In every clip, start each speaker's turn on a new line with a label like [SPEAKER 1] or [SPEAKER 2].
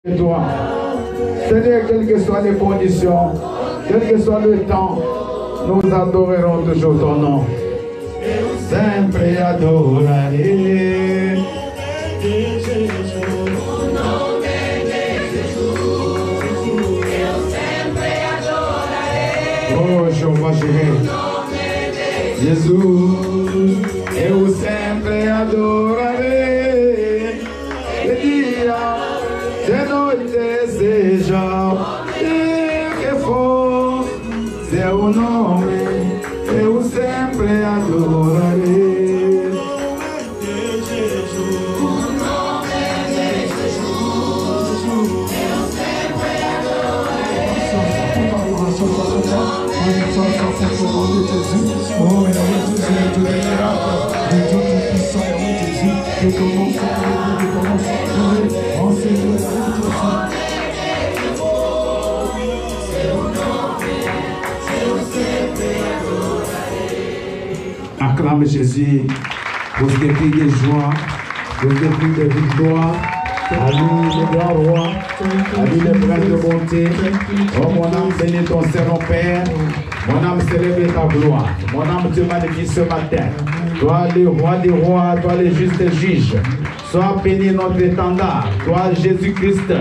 [SPEAKER 1] de toi. Seigneur, quelles que soient les conditions, quel que soit le temps, nous adorerons toujours ton nom. Sempre adorarei. Oh, Jeová Jireh. Jesus, eu sempre adorarei. De dia, de noite, seja o que for, seu nome, eu sempre adorarei. Acclame Jésus pour des cris de joie, pour des cris de victoire. À lui le grand roi, à lui le prince de bonté. Oh mon âme bénit ton Seigneur Père, mon âme célèbre ta gloire, mon âme te magnifie ce matin. Toi le roi des rois, toi le juste juge, sois béni notre étendard, toi Jésus-Christ,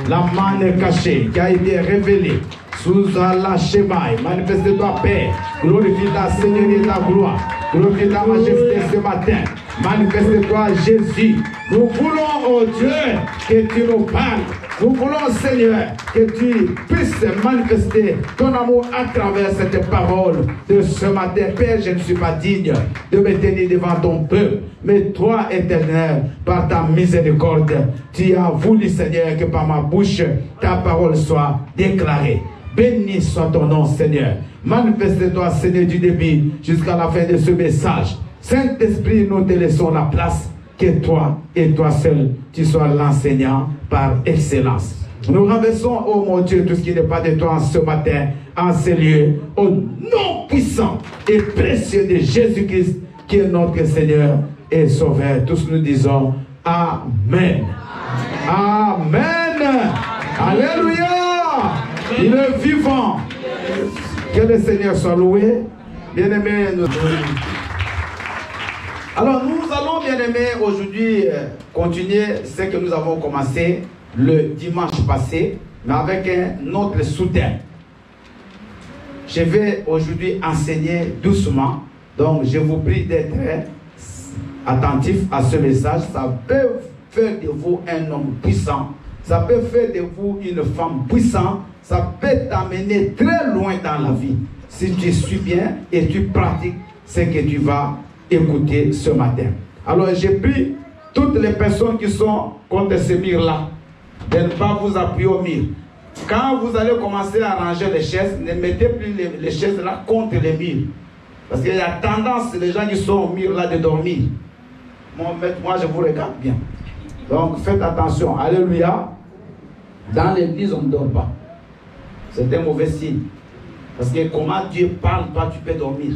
[SPEAKER 1] la manne cachée qui a été révélée sous la Shemaï. Manifeste-toi Père, glorifie ta Seigneurie et ta gloire, glorifie ta majesté ce matin. Manifeste-toi Jésus. Nous voulons, oh Dieu, que tu nous parles. Nous voulons, Seigneur, que tu puisses manifester ton amour à travers cette parole de ce matin. Père, je ne suis pas digne de me tenir devant ton peuple. Mais toi, Éternel, par ta miséricorde, tu as voulu, Seigneur, que par ma bouche, ta parole soit déclarée. Béni soit ton nom, Seigneur. Manifeste-toi, Seigneur, du début jusqu'à la fin de ce message. Saint-Esprit, nous te laissons la place, que toi et toi seul, tu sois l'enseignant par excellence. Nous renversons, oh mon Dieu, tout ce qui n'est pas de toi en ce matin, en ces lieux, au nom puissant et précieux de Jésus-Christ, qui est notre Seigneur et Sauveur. Tous nous disons Amen. Amen. Alléluia. Il est vivant. Que le Seigneur soit loué. Bien-aimés, nous... Alors nous allons, bien-aimés, aujourd'hui continuer ce que nous avons commencé le dimanche passé, mais avec un autre soutien. Je vais aujourd'hui enseigner doucement, donc je vous prie d'être attentif à ce message. Ça peut faire de vous un homme puissant, ça peut faire de vous une femme puissante, ça peut t'amener très loin dans la vie si tu suis bien et tu pratiques ce que tu vas écouter ce matin. Alors j'ai pris toutes les personnes qui sont contre ces murs-là de ne pas vous appuyer au mur. Quand vous allez commencer à ranger les chaises, ne mettez plus les chaises là contre les murs. Parce qu'il y a tendance, les gens qui sont au mur là, de dormir. Moi je vous regarde bien. Donc faites attention. Alléluia. Dans l'église, on ne dort pas. C'est un mauvais signe. Parce que comment Dieu parle, toi tu peux dormir.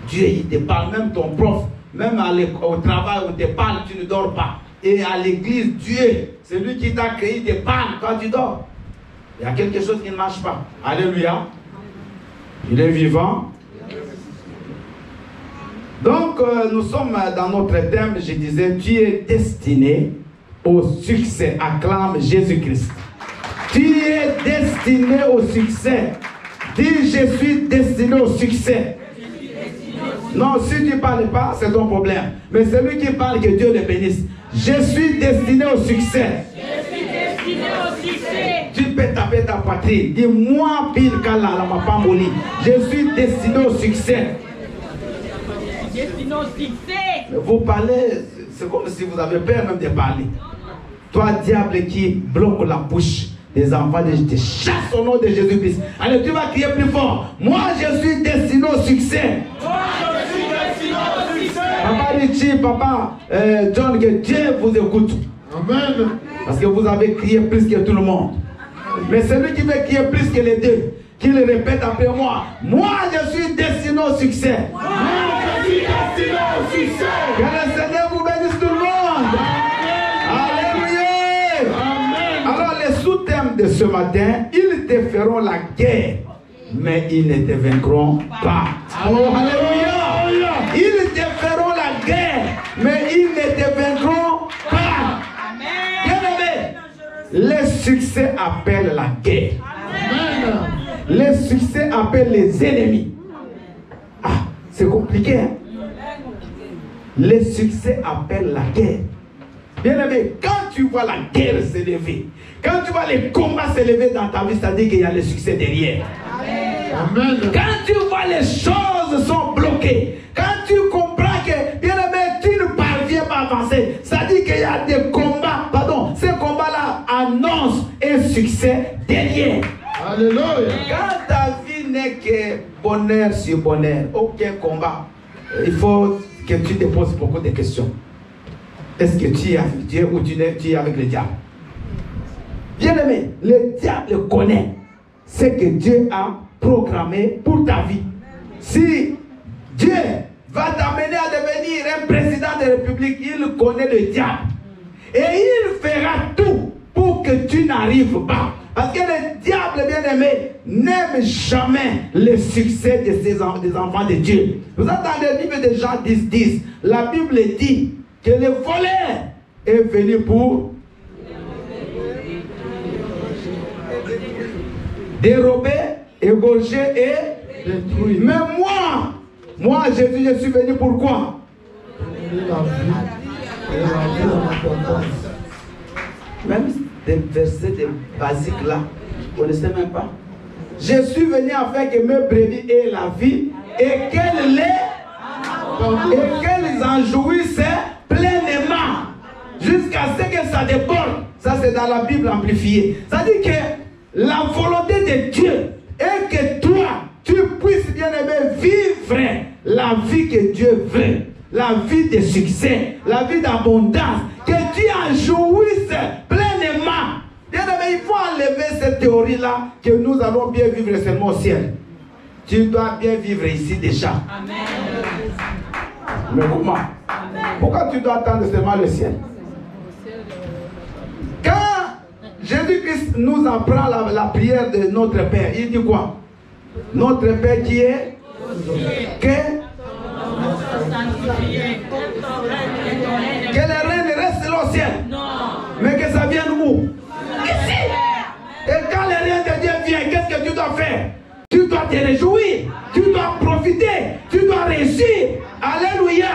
[SPEAKER 1] Dieu, il te parle, même ton prof, même au travail, on te parle, tu ne dors pas. Et à l'église, Dieu, c'est lui qui t'a créé, il te parle, toi tu dors. Il y a quelque chose qui ne marche pas. Alléluia. Il est vivant. Donc, nous sommes dans notre thème, je disais, tu es destiné au succès. Acclame Jésus-Christ. Tu es destiné au succès. Dis, je suis destiné au succès. Non, si tu ne parles pas, c'est ton problème. Mais celui qui parle, que Dieu le bénisse. Je suis destiné au succès.
[SPEAKER 2] Je suis destiné au succès.
[SPEAKER 1] Tu peux taper ta poitrine. Dis-moi, pile Kala, la Mapamboli. Je suis destiné au succès.
[SPEAKER 2] Destiné au succès.
[SPEAKER 1] Vous parlez, c'est comme si vous avez peur même de parler. Toi, diable qui bloque la bouche des enfants de Jésus, chasse au nom de Jésus-Christ. Allez, tu vas crier plus fort. Moi, je suis destiné au succès.
[SPEAKER 2] Moi, je suis destiné au succès.
[SPEAKER 1] Papa Richie, papa John, que Dieu vous écoute.
[SPEAKER 3] Amen.
[SPEAKER 1] Parce que vous avez crié plus que tout le monde. Mais celui qui veut crier plus que les deux, qui le répète après moi. Moi, je suis destiné au succès.
[SPEAKER 2] Moi, je suis destiné au succès.
[SPEAKER 1] Que le Seigneur vous bénisse tout le monde. Alléluia.
[SPEAKER 3] Amen.
[SPEAKER 1] sous-thème de ce matin, ils te feront la guerre, mais ils ne te vaincront pas. Oh, alléluia! Ils te feront la guerre, mais ils ne te vaincront pas. Bien-aimé, le succès appelle la guerre. Le succès appelle les ennemis. Ah, c'est compliqué, hein? Le succès appelle la guerre. Bien-aimé, quand tu vois la guerre s'élever, quand tu vois les combats s'élever dans ta vie, c'est-à-dire qu'il y a le succès derrière. Amen. Quand tu vois les choses sont bloquées, quand tu comprends que, bien-aimé, tu ne parviens pas à avancer, c'est-à-dire qu'il y a des combats, pardon, ces combats-là annoncent un succès derrière. Alléluia. Quand ta vie n'est que bonheur sur bonheur, aucun combat, il faut que tu te poses beaucoup de questions. Est-ce que tu es avec Dieu ou tu es avec le diable? Bien-aimé, le diable connaît ce que Dieu a programmé pour ta vie. Si Dieu va t'amener à devenir un président de la République, il connaît le diable. Et il fera tout pour que tu n'arrives pas. Parce que le diable, bien-aimé, n'aime jamais le succès des enfants de Dieu. Vous entendez le livre de Jean 10:10. La Bible dit que le voleur est venu pour dérober, égorger et détruire. Mais moi, Jésus, je suis venu pour quoi? Même des versets basiques là, vous ne connaissez même pas. Je suis venu afin que mes brebis aient la vie et qu'elles en jouissent pleinement jusqu'à ce que ça déborde. Ça c'est dans la Bible amplifiée. Ça dit que la volonté de Dieu est que toi tu puisses bien aimer vivre la vie que Dieu veut, la vie de succès, la vie d'abondance, que tu en jouisses pleinement. Bien aimé, il faut enlever cette théorie là que nous allons bien vivre seulement au ciel. Tu dois bien vivre ici déjà. Amen. Mais comment? Pourquoi tu dois attendre seulement le ciel? Quand Jésus-Christ nous apprend la prière de notre Père, il dit quoi? Notre Père qui est que le règne reste au ciel. Mais que ça vienne où? Ici. Et quand le règne de Dieu vient, qu'est-ce que tu dois faire? Tu dois te réjouir, tu dois profiter, tu dois réussir. Alléluia.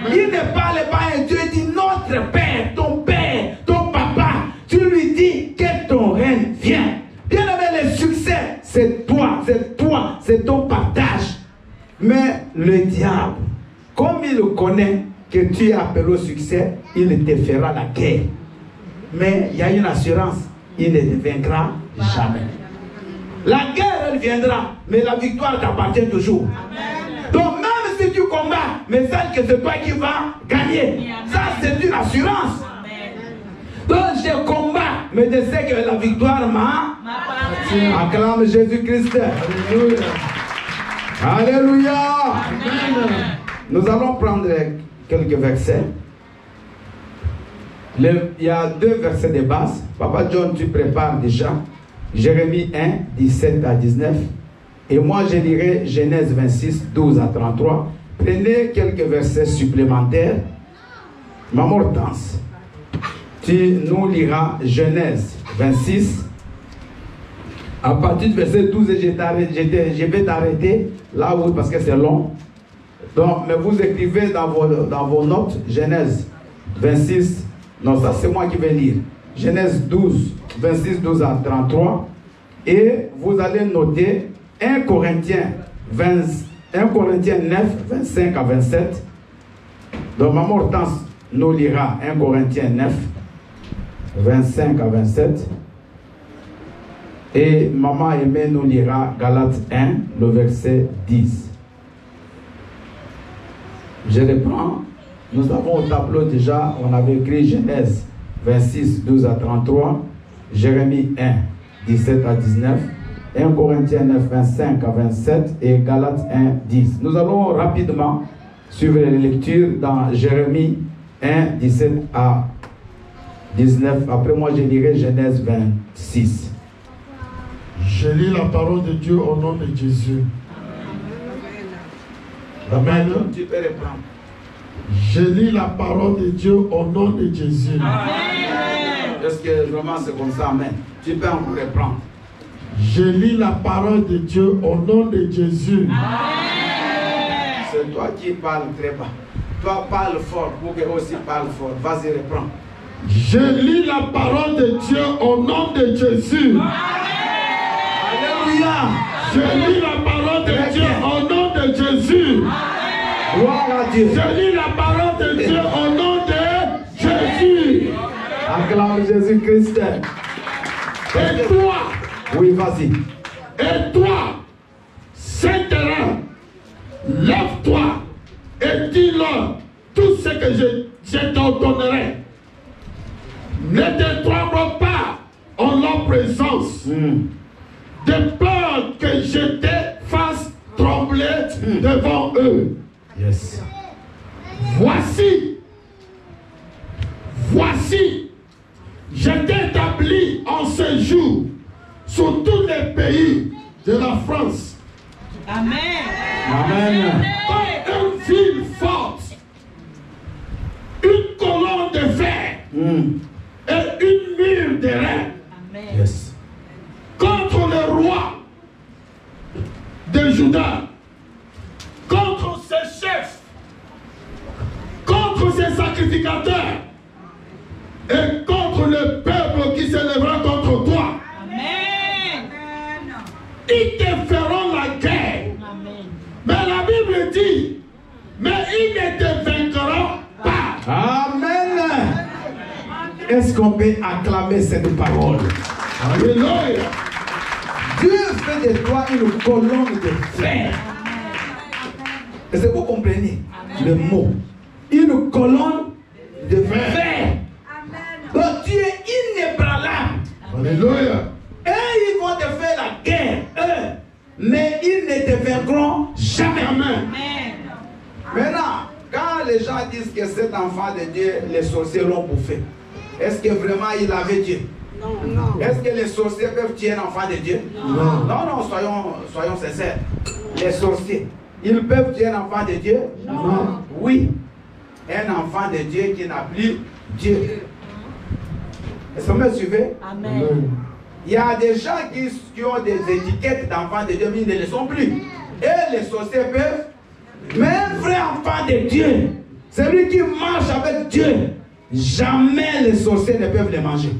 [SPEAKER 1] Il ne parle pas à Dieu, il dit notre Père, ton papa. Tu lui dis que ton règne vient. Bien aimé, le succès, c'est toi, c'est ton partage. Mais le diable, comme il connaît que tu es appelé au succès, il te fera la guerre. Mais il y a une assurance, il ne te vaincra jamais. La guerre, elle viendra, mais la victoire t'appartient toujours. Amen. Donc même si tu combats, mais celle que c'est toi qui vas gagner. Ça, c'est une assurance. Amen. Donc je combats, mais je sais que la victoire m'appartient. Acclame Jésus-Christ. Alléluia. Alléluia. Amen. Nous allons prendre quelques versets. Il y a 2 versets de base. Papa John, tu prépares déjà. Jérémie 1, 17 à 19. Et moi, je lirai Genèse 26, 12 à 33. Prenez quelques versets supplémentaires. Maman Hortense, tu nous liras Genèse 26. À partir du verset 12, je vais t'arrêter là où, parce que c'est long. Donc, mais vous écrivez dans vos notes Genèse 26. Non, ça c'est moi qui vais lire. Genèse 12, 26, 12 à 33. Et vous allez noter 1 Corinthiens 9, 25 à 27. Donc, Maman Hortense nous lira 1 Corinthiens 9, 25 à 27. Et Maman Aimée nous lira Galates 1, le verset 10. Je reprends. Nous avons au tableau déjà, on avait écrit Genèse 26, 12 à 33, Jérémie 1, 17 à 19, 1 Corinthiens 9, 25 à 27 et Galates 1, 10. Nous allons rapidement suivre les lectures dans Jérémie 1, 17 à 19. Après moi, je lirai Genèse 26.
[SPEAKER 3] Je lis la parole de Dieu au nom de Jésus. Amen.
[SPEAKER 1] Tu peux reprendre.
[SPEAKER 3] Je lis la parole de Dieu au nom de Jésus.
[SPEAKER 1] Est-ce que vraiment c'est comme ça? Amen. Tu peux encore reprendre.
[SPEAKER 3] Je lis la parole de Dieu au nom de Jésus.
[SPEAKER 1] C'est toi qui parles très bas. Toi parle fort pour que aussi parle fort. Vas-y, reprends.
[SPEAKER 3] Je lis la parole de Dieu au nom de Jésus.
[SPEAKER 1] Alléluia.
[SPEAKER 3] Je lis la parole de Dieu au nom de Jésus.
[SPEAKER 1] Gloire à Dieu.
[SPEAKER 3] Je lis la parole de Dieu au nom de Jésus.
[SPEAKER 1] Acclame Jésus-Christ.
[SPEAKER 3] Et toi,
[SPEAKER 1] Oui, vas-y.
[SPEAKER 3] et toi, Saint-Terrain, lève-toi et dis-leur tout ce que je t'ordonnerai. Ne te tremble pas en leur présence, de peur que je te fasse trembler devant eux.
[SPEAKER 1] Yes.
[SPEAKER 3] Voici, je t'ai établi en ce jour sur tous les pays de la France.
[SPEAKER 2] Amen.
[SPEAKER 1] Amen.
[SPEAKER 3] Comme une ville forte, une colonne de fer et une mur de reins
[SPEAKER 2] Amen.
[SPEAKER 1] Yes.
[SPEAKER 3] contre le roi de Juda, contre ses chefs, contre ses sacrificateurs et contre le peuple qui s'élèvera contre toi.
[SPEAKER 2] Amen.
[SPEAKER 3] Ils te feront la guerre.
[SPEAKER 2] Amen.
[SPEAKER 3] Mais la Bible dit, mais ils ne te vaincront pas.
[SPEAKER 1] Amen. Est-ce qu'on peut acclamer cette parole?
[SPEAKER 3] Alléluia.
[SPEAKER 1] Dieu fait de toi une colonne de fer. Est-ce que vous comprenez le mot? Une colonne de fer. Donc tu es inébranlable.
[SPEAKER 3] Alléluia.
[SPEAKER 1] Et ils vont te faire la guerre, eux, mais ils ne te vaincront jamais.
[SPEAKER 3] Amen.
[SPEAKER 1] Maintenant, quand les gens disent que cet enfant de Dieu, les sorciers l'ont bouffé, est-ce que vraiment il avait Dieu?
[SPEAKER 4] Non.
[SPEAKER 1] Est-ce que les sorciers peuvent tuer un enfant de Dieu?
[SPEAKER 3] Non.
[SPEAKER 1] Non, soyons sincères. Les sorciers, ils peuvent tuer un enfant de Dieu?
[SPEAKER 3] Non.
[SPEAKER 1] Oui. Un enfant de Dieu qui n'a plus Dieu. Est-ce que vous me suivez?
[SPEAKER 2] Amen.
[SPEAKER 1] Il y a des gens qui ont des étiquettes d'enfants de Dieu, mais ils ne le sont plus. Et les sorciers peuvent. Mais un vrai enfant de Dieu, celui qui marche avec Dieu, jamais les sorciers ne peuvent les manger.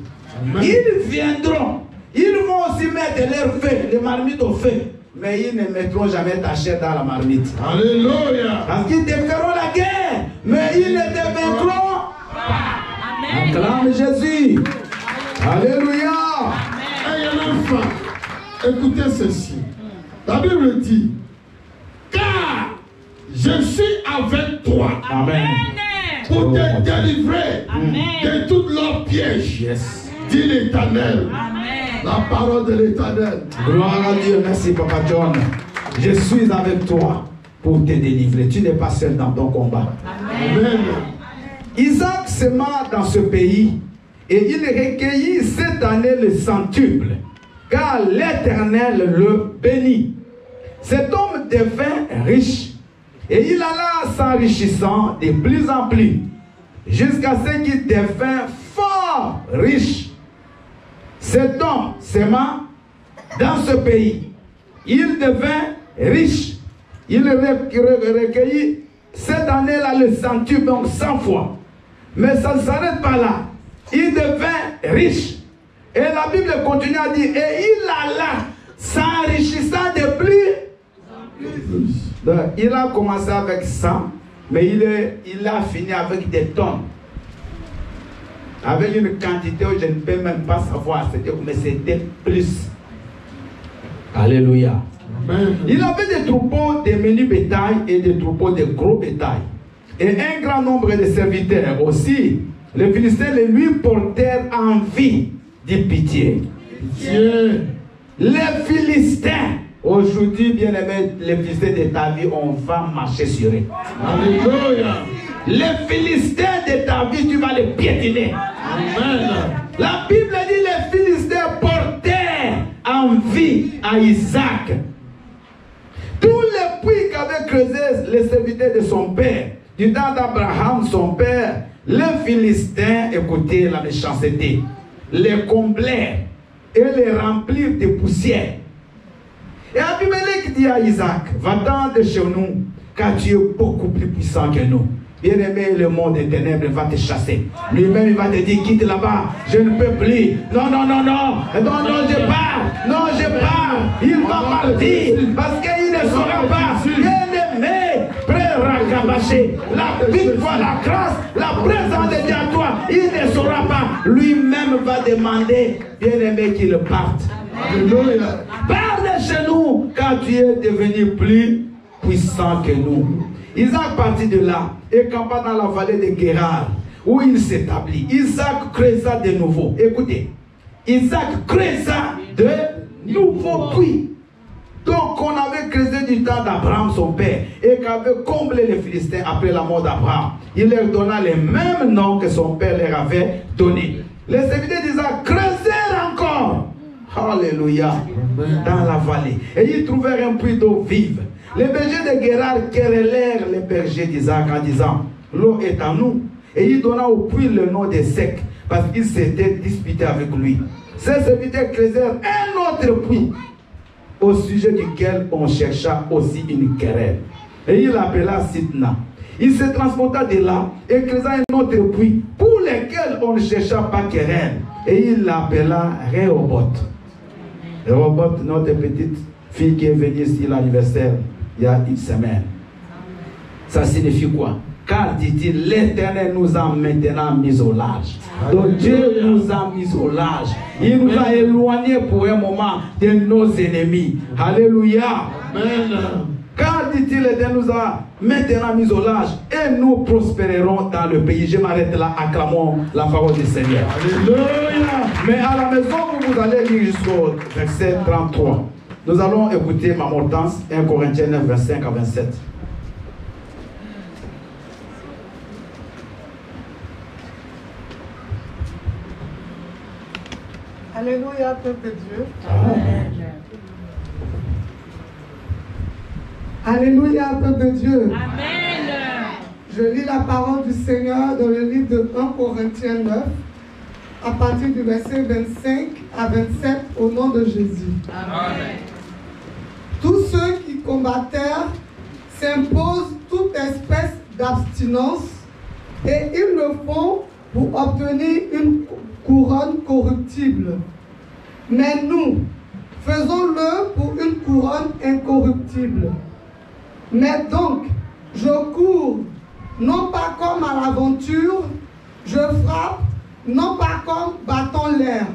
[SPEAKER 3] Amen.
[SPEAKER 1] Ils viendront. Ils vont aussi mettre leur feu, les marmites au feu. Mais ils ne mettront jamais ta chair dans la marmite.
[SPEAKER 3] Alléluia.
[SPEAKER 1] Parce qu'ils te feront la guerre, mais ils ne te vaincront pas.
[SPEAKER 2] Amen.
[SPEAKER 1] Acclame Jésus. Alléluia.
[SPEAKER 3] Et enfin, écoutez ceci. La Bible dit, car je suis avec toi
[SPEAKER 1] Amen.
[SPEAKER 3] pour te délivrer de toutes leurs pièges,
[SPEAKER 1] Yes.
[SPEAKER 3] dit l'Éternel.
[SPEAKER 2] Amen.
[SPEAKER 3] La parole de l'Éternel.
[SPEAKER 1] Gloire à Dieu. Merci, Papa John. Je suis avec toi pour te délivrer. Tu n'es pas seul dans ton combat.
[SPEAKER 3] Amen.
[SPEAKER 1] Isaac sema dans ce pays et il recueillit cette année le centuple, car l'Éternel le bénit. Cet homme devint riche et il alla s'enrichissant de plus en plus jusqu'à ce qu'il devint fort riche. Cet homme sema dans ce pays. Il devint riche. Il recueillit cette année-là le centuple, donc 100 fois. Mais ça ne s'arrête pas là. Il devint riche. Et la Bible continue à dire, et il alla s'enrichissant de plus. Donc, il a commencé avec 100, mais il a fini avec des tonnes. Avec une quantité où je ne peux même pas savoir, mais c'était plus. Alléluia.
[SPEAKER 3] Amen.
[SPEAKER 1] Il avait des troupeaux de menu bétail et des troupeaux de gros bétail. Et un grand nombre de serviteurs aussi. Les Philistins les lui portèrent envie de pitié.
[SPEAKER 3] Dieu.
[SPEAKER 1] Les Philistins, aujourd'hui, bien aimés, les Philistins de ta vie, on va marcher sur eux.
[SPEAKER 3] Alléluia.
[SPEAKER 1] les Philistins de ta vie, tu vas les piétiner.
[SPEAKER 3] Amen.
[SPEAKER 1] La Bible dit les Philistins portèrent envie à Isaac. Tous les puits qu'avait creusés les serviteurs de son père, du temps d'Abraham, son père, les Philistins, écoutez la méchanceté, les comblèrent et les remplirent de poussière. Et Abimelech dit à Isaac, va-t'en de chez nous, car tu es beaucoup plus puissant que nous. Bien-aimé, le monde des ténèbres va te chasser. Lui-même, il va te dire, quitte là-bas, je ne peux plus. Non, non, non, non, non, non, je pars. Non, je pars. Il va partir parce qu'il ne saura pas. Bien-aimé, frère Rakabaché, la victoire, la grâce, la présence de Dieu à toi, il ne saura pas. Lui-même va demander, bien-aimé, qu'il parte. Alléluia. Pars de chez nous, car tu es devenu plus puissant que nous. Isaac partit de là et campa dans la vallée de Guérar, où il s'établit. Isaac creusa de nouveau. Écoutez, Isaac creusa de nouveaux puits. Donc on avait creusé du temps d'Abraham son père et qu'avait comblé les Philistins après la mort d'Abraham. Il leur donna les mêmes noms que son père leur avait donnés. Les serviteurs d'Isaac creusèrent encore. Alléluia. Dans la vallée. Et ils trouvèrent un puits d'eau vive. Les bergers de Guérar querellèrent les bergers d'Isaac en disant, l'eau est à nous. Et il donna au puits le nom de Sec, parce qu'ils s'étaient disputés avec lui. Ces serviteurs creusèrent un autre puits, au sujet duquel on chercha aussi une querelle. Et il l'appela Sitna. Il se transporta de là et creusa un autre puits, pour lequel on ne chercha pas querelle. Et il l'appela Rehoboth. Rehoboth, notre petite fille qui est venue ici à l'anniversaire il y a une semaine. Ça signifie quoi? Car, dit-il, l'Éternel nous a maintenant mis au large. Donc Dieu nous a mis au large. Il nous a éloignés pour un moment de nos ennemis. Alléluia. Amen. Car, dit-il, l'Éternel nous a maintenant mis au large et nous prospérerons dans le pays. Je m'arrête là, acclamons la parole du Seigneur. Alléluia. Mais à la maison, vous allez lire jusqu'au verset 33. Nous allons écouter ma Hortense, 1 Corinthiens 9, 25 à 27.
[SPEAKER 4] Alléluia, peuple de Dieu.
[SPEAKER 1] Amen.
[SPEAKER 4] Alléluia, peuple de Dieu.
[SPEAKER 2] Amen.
[SPEAKER 4] Je lis la parole du Seigneur dans le livre de 1 Corinthiens 9, à partir du verset 25 à 27, au nom de Jésus.
[SPEAKER 2] Amen.
[SPEAKER 4] Tous ceux qui combattèrent s'imposent toute espèce d'abstinence et ils le font pour obtenir une couronne corruptible. Mais nous, faisons-le pour une couronne incorruptible. Mais donc, je cours, non pas comme à l'aventure, je frappe, non pas comme battant l'air,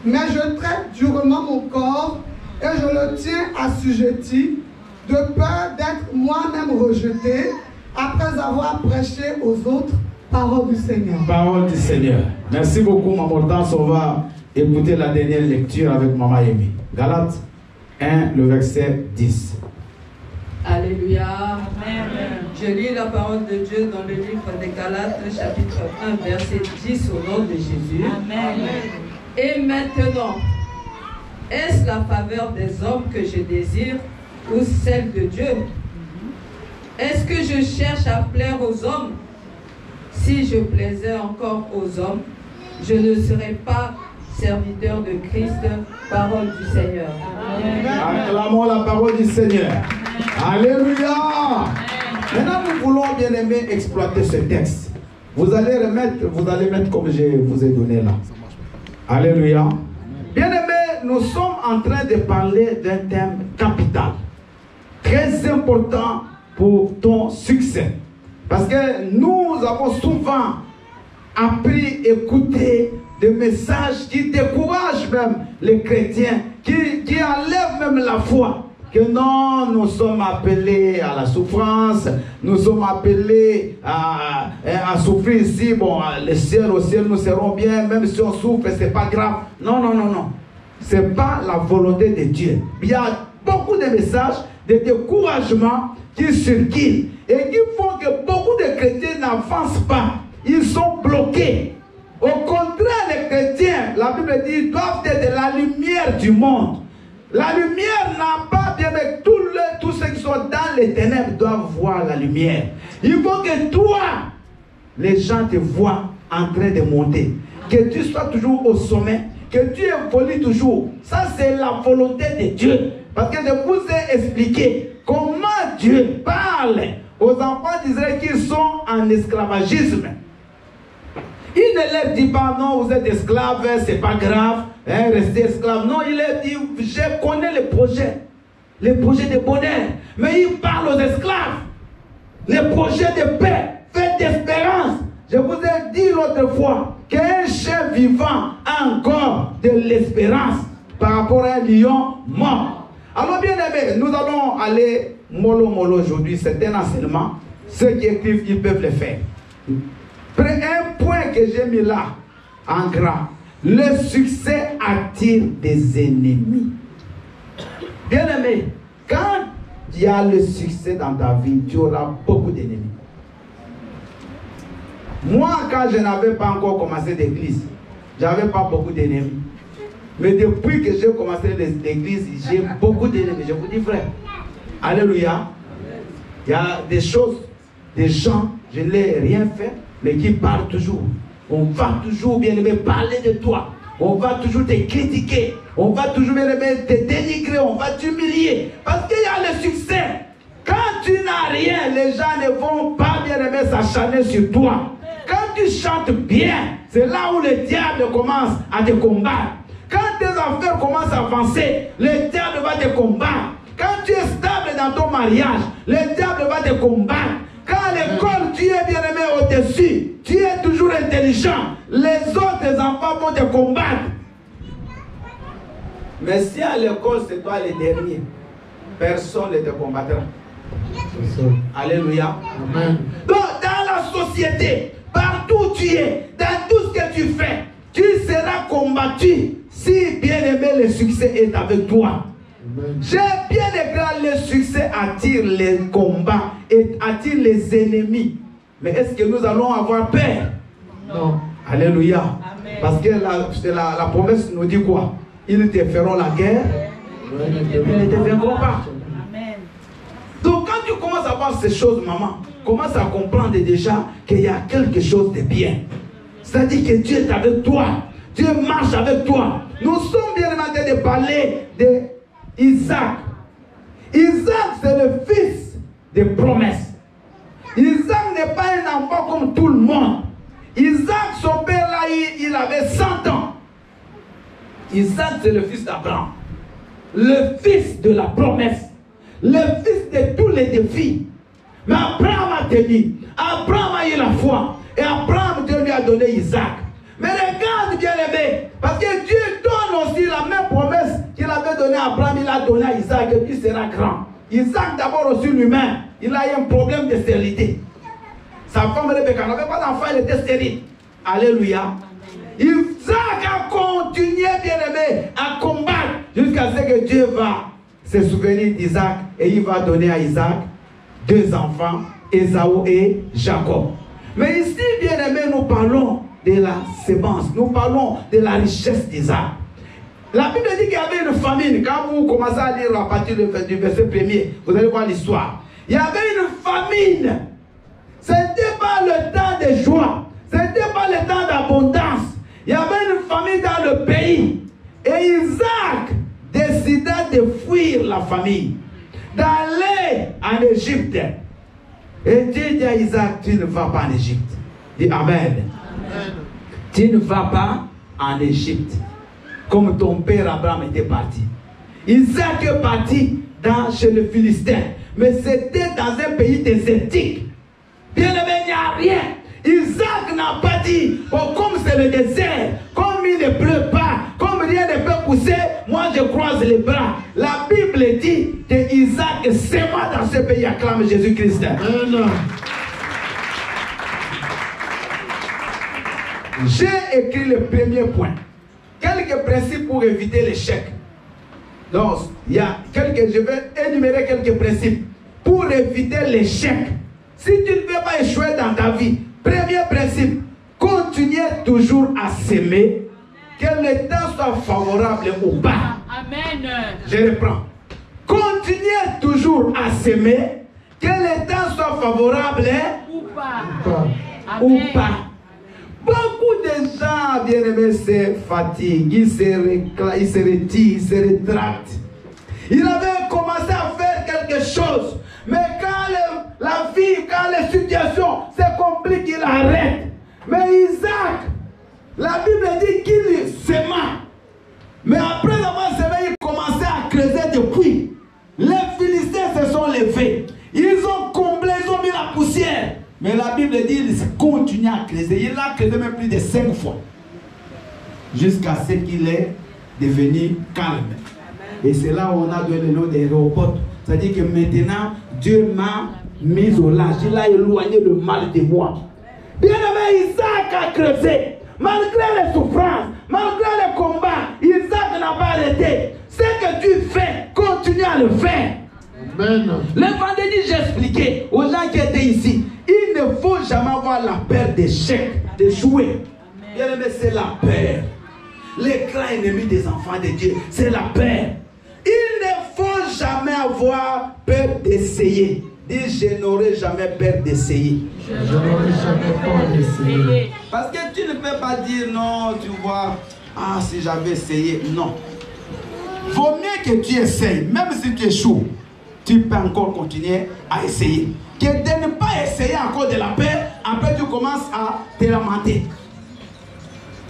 [SPEAKER 4] mais je traite durement mon corps et je le tiens assujetti, de peur d'être moi-même rejeté après avoir prêché aux autres parole du Seigneur.
[SPEAKER 1] Parole du Seigneur. Merci beaucoup, Maman Hortense. On va écouter la dernière lecture avec Maman Amy. Galates 1, le verset 10.
[SPEAKER 5] Alléluia.
[SPEAKER 2] Amen.
[SPEAKER 5] Je lis la parole de Dieu dans le livre des Galates, chapitre 1, verset 10, au nom de Jésus.
[SPEAKER 2] Amen.
[SPEAKER 5] Et maintenant, est-ce la faveur des hommes que je désire ou celle de Dieu? Est-ce que je cherche à plaire aux hommes? Si je plaisais encore aux hommes, je ne serais pas serviteur de Christ. Parole du Seigneur.
[SPEAKER 2] Amen.
[SPEAKER 1] Acclamons la parole du Seigneur. Alléluia. Maintenant, nous voulons, bien aimé, exploiter ce texte. Vous allez mettre comme je vous ai donné là. Alléluia. Bien aimé, nous sommes en train de parler d'un thème capital, très important pour ton succès. Parce que nous avons souvent appris, écouter des messages qui découragent même les chrétiens, qui enlèvent même la foi. Que non, nous sommes appelés à la souffrance, nous sommes appelés à souffrir ici. Bon, le ciel, au ciel, nous serons bien, même si on souffre, c'est pas grave. Non, non, non, non. C'est pas la volonté de Dieu. Il y a beaucoup de messages de découragement qui circulent et qui font que beaucoup de chrétiens n'avancent pas. Ils sont bloqués. Au contraire, les chrétiens, la Bible dit, doivent être la lumière du monde. La lumière n'a pas bien, mais tous ceux qui sont dans les ténèbres doivent voir la lumière. Il faut que toi, les gens te voient en train de monter. Que tu sois toujours au sommet, que tu évolues toujours. Ça, c'est la volonté de Dieu. Parce que je vous ai expliqué comment Dieu parle aux enfants d'Israël qui sont en esclavagisme. Il ne leur dit pas, non, vous êtes esclaves, c'est pas grave, hein, restez esclaves. Non, il leur dit, je connais les projets de bonheur. Mais il parle aux esclaves, les projets de paix, faits d'espérance. Je vous ai dit l'autre fois qu'un chef vivant a encore de l'espérance par rapport à un lion mort. Alors bien aimé, nous allons aller mollo aujourd'hui, c'est un enseignement. Ceux qui écrivent, ils peuvent le faire. Un point que j'ai mis là, en gras, le succès attire des ennemis. Bien aimé, quand il y a le succès dans ta vie, tu auras beaucoup d'ennemis. Moi, quand je n'avais pas encore commencé l'église, je n'avais pas beaucoup d'ennemis. Mais depuis que j'ai commencé l'église, j'ai beaucoup d'ennemis. Je vous dis, frère, alléluia. Il y a des choses, des gens, je n'ai rien fait, mais qui parlent toujours. On va toujours, bien aimé, parler de toi. On va toujours te critiquer. On va toujours, bien aimé, te dénigrer. On va t'humilier. Parce qu'il y a le succès. Quand tu n'as rien, les gens ne vont pas, bien aimé, s'acharner sur toi. Quand tu chantes bien, c'est là où le diable commence à te combattre. Quand tes affaires commencent à avancer, le diable va te combattre. Quand tu es stable dans ton mariage, le diable va te combattre. Quand à l'école, tu es bien aimé au-dessus, tu es toujours intelligent, les autres enfants vont te combattre. Mais si à l'école, c'est toi le dernier, personne ne te combattra. Alléluia. Amen. Donc, dans la société, partout où tu es, dans tout ce que tu fais, tu seras combattu si bien aimé le succès est avec toi. J'ai bien écrit, le succès attire les combats et attire les ennemis. Mais est-ce que nous allons avoir peur? Non. Alléluia. Amen. Parce que la promesse nous dit quoi? Ils te feront la guerre, ils ne te feront pas. Amen. Donc quand tu commences à voir ces choses, maman, commence à comprendre déjà qu'il y a quelque chose de bien. C'est-à-dire que Dieu est avec toi. Dieu marche avec toi. Nous sommes bien en train de parler d'Isaac. Isaac, c'est le fils de promesse. Isaac n'est pas un enfant comme tout le monde. Isaac, son père là, il avait 100 ans. Isaac, c'est le fils d'Abraham. Le fils de la promesse. Le fils de tous les défis. Mais Abraham a tenu. Abraham a eu la foi. Et Abraham, Dieu lui a donné Isaac. Mais regarde bien aimé, parce que Dieu donne aussi la même promesse qu'il avait donnée à Abraham, il a donné à Isaac, et puis il sera grand. Isaac d'abord aussi lui-même, il a eu un problème de stérilité. Sa femme Rebecca n'avait pas d'enfant, elle était stérile. Alléluia. Isaac a continué, bien aimé, à combattre jusqu'à ce que Dieu va se souvenir d'Isaac et il va donner à Isaac 2 enfants, Ésaü et Jacob. Mais ici, bien aimé, nous parlons de la sémence, nous parlons de la richesse d'Isaac. La Bible dit qu'il y avait une famine. Quand vous commencez à lire à partir du verset 1er, vous allez voir l'histoire. Il y avait une famine. Ce n'était pas le temps de joie, ce n'était pas le temps d'abondance. Il y avait une famine dans le pays. Et Isaac décida de fuir la famille, d'aller en Égypte. Et Dieu dit à Isaac, tu ne vas pas en Égypte. Dis Amen. Amen. Tu ne vas pas en Égypte, comme ton père Abraham était parti. Isaac est parti chez le Philistin, mais c'était dans un pays désertique. Bien aimé, il n'y a rien. Isaac n'a pas dit, oh, comme c'est le désert, comme il ne pleut pas, comme rien ne peut pousser, moi je croise les bras. La Bible dit que Isaac s'aima dans ce pays, acclame Jésus-Christ. J'ai écrit le premier point. Quelques principes pour éviter l'échec. Donc, je vais énumérer quelques principes pour éviter l'échec. Si tu ne veux pas échouer dans ta vie, premier principe, continuez toujours à s'aimer, que le temps soit favorable ou pas.
[SPEAKER 2] Amen.
[SPEAKER 1] Je reprends. Continuez toujours à s'aimer, que le temps soit favorable
[SPEAKER 2] Ou pas.
[SPEAKER 1] ou
[SPEAKER 2] Amen.
[SPEAKER 1] pas. Beaucoup de gens, bien-aimés, se fatiguent, ils se retirent, ils se rétractent. Il avait commencé à faire quelque chose, mais quand la vie, quand les situations se compliquent, il arrête. Mais Isaac, la Bible dit qu'il s'aima. Mais après avoir semé, il commençait à creuser des puits. Les Philistins se sont levés. Ils ont comblé, ils ont mis la poussière. Mais la Bible dit qu'il continue à creuser. Il a creusé même plus de 5 fois. Jusqu'à ce qu'il est devenu calme. Et c'est là où on a donné le nom des robots. C'est-à-dire que maintenant, Dieu m'a mis au large. Il a éloigné le mal de moi. Bien-aimé, Isaac a creusé. Malgré les souffrances, malgré les combats, Isaac n'a pas arrêté. Ce que tu fais, continue à le faire.
[SPEAKER 3] Amen.
[SPEAKER 1] Le vendredi, j'ai expliqué aux gens qui étaient ici, il ne faut jamais avoir la peur d'échec, d'échouer. Bien-aimé, c'est la peur. Les grands ennemis des enfants de Dieu, c'est la peur. Il ne faut jamais avoir peur d'essayer. Dis, je n'aurai jamais peur d'essayer.
[SPEAKER 3] Je n'aurai jamais peur d'essayer.
[SPEAKER 1] Parce que tu ne peux pas dire non, tu vois, ah si j'avais essayé, non. Vaut mieux que tu essayes, même si tu échoues, tu peux encore continuer à essayer. Que de ne pas essayer encore de la paix, après tu commences à te lamenter.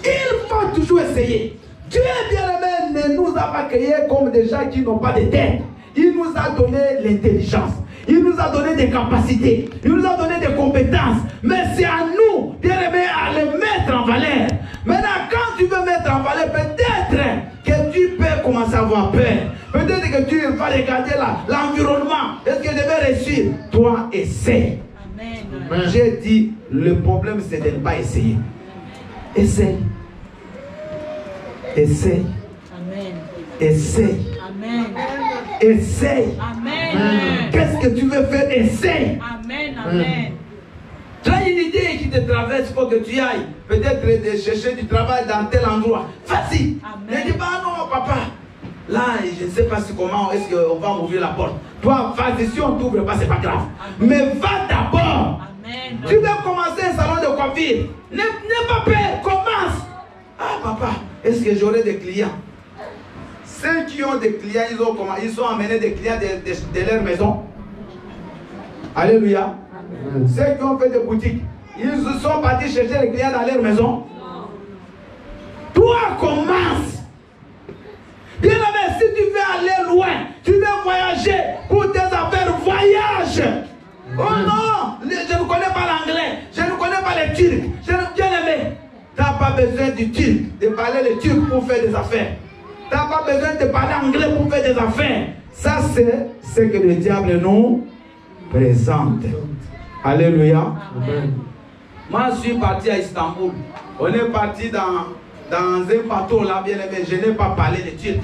[SPEAKER 1] Il faut toujours essayer. Dieu bien-aimé ne nous a pas créés comme des gens qui n'ont pas de tête. Il nous a donné l'intelligence. Il nous a donné des capacités. Il nous a donné des compétences. Mais c'est à nous, bien-aimé, à les mettre en valeur. Maintenant, quand tu veux mettre en valeur, peut-être que tu peux commencer à avoir peur. Peut-être que tu vas regarder l'environnement. Est-ce que je vais réussir? Toi, essaie.
[SPEAKER 2] Amen.
[SPEAKER 1] J'ai dit, le problème, c'est de ne pas essayer. Essaye. Essaye.
[SPEAKER 2] Amen.
[SPEAKER 1] Essaye.
[SPEAKER 2] Amen.
[SPEAKER 1] Essaye.
[SPEAKER 2] Amen.
[SPEAKER 1] Qu'est-ce que tu veux faire? Essaye.
[SPEAKER 2] Amen. Amen.
[SPEAKER 1] Tu as une idée qui te traverse, il faut que tu ailles. Peut-être de chercher du travail dans tel endroit. Vas-y.
[SPEAKER 2] Amen.
[SPEAKER 1] Ne dis pas non, papa. Là, je ne sais pas si comment est-ce qu'on va m'ouvrir la porte. Toi, vas-y, si on t'ouvre pas, c'est pas grave.
[SPEAKER 2] Amen.
[SPEAKER 1] Mais va d'abord.
[SPEAKER 2] Amen.
[SPEAKER 1] Tu veux commencer un salon de coiffure. N'aie pas peur, commence. Ah, papa, est-ce que j'aurai des clients? Ceux qui ont des clients, ils ont amené des clients de leur maison. Alléluia. Ceux qui ont fait des boutiques, ils sont partis chercher les clients dans leur maison. Toi, commence. Bien aimé, si tu veux aller loin, tu veux voyager pour tes affaires, voyage. Oh non, je ne connais pas l'anglais, je ne connais pas les turcs. Bien aimé, tu n'as pas besoin du turc, de parler le turc pour faire des affaires. Tu n'as pas besoin de parler anglais pour faire des affaires. Ça, c'est ce que le diable nous présente. Alléluia.
[SPEAKER 3] Amen.
[SPEAKER 1] Moi, je suis parti à Istanbul. On est parti dans un bateau là, bien aimé. Je n'ai pas parlé de turc.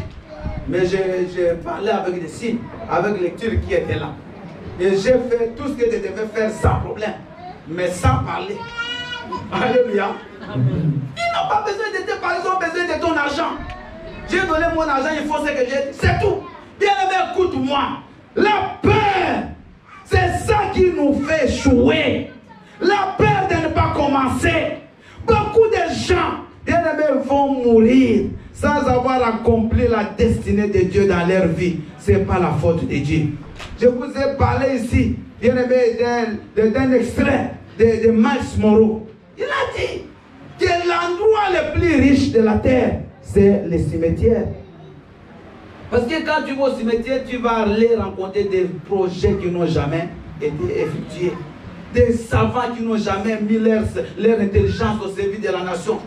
[SPEAKER 1] Mais j'ai parlé avec des signes, avec les Turcs qui étaient là. Et j'ai fait tout ce que je devais faire sans problème. Mais sans parler. Alléluia. Ils n'ont pas besoin de te parler, ils ont besoin de ton argent. J'ai donné mon argent, il faut ce que j'ai dit. C'est tout. Bien aimé, écoute-moi. La peur, c'est ça qui nous fait échouer. La peur de ne pas commencer. Beaucoup de gens, bien aimés, vont mourir sans avoir accompli la destinée de Dieu dans leur vie. Ce n'est pas la faute de Dieu. Je vous ai parlé ici, bien aimé, d'un extrait de Miles Monroe. Il a dit que l'endroit le plus riche de la terre, c'est le cimetière. Parce que quand tu vas au cimetière, tu vas aller rencontrer des projets qui n'ont jamais été effectués. Des savants qui n'ont jamais mis leur intelligence au service de la nation.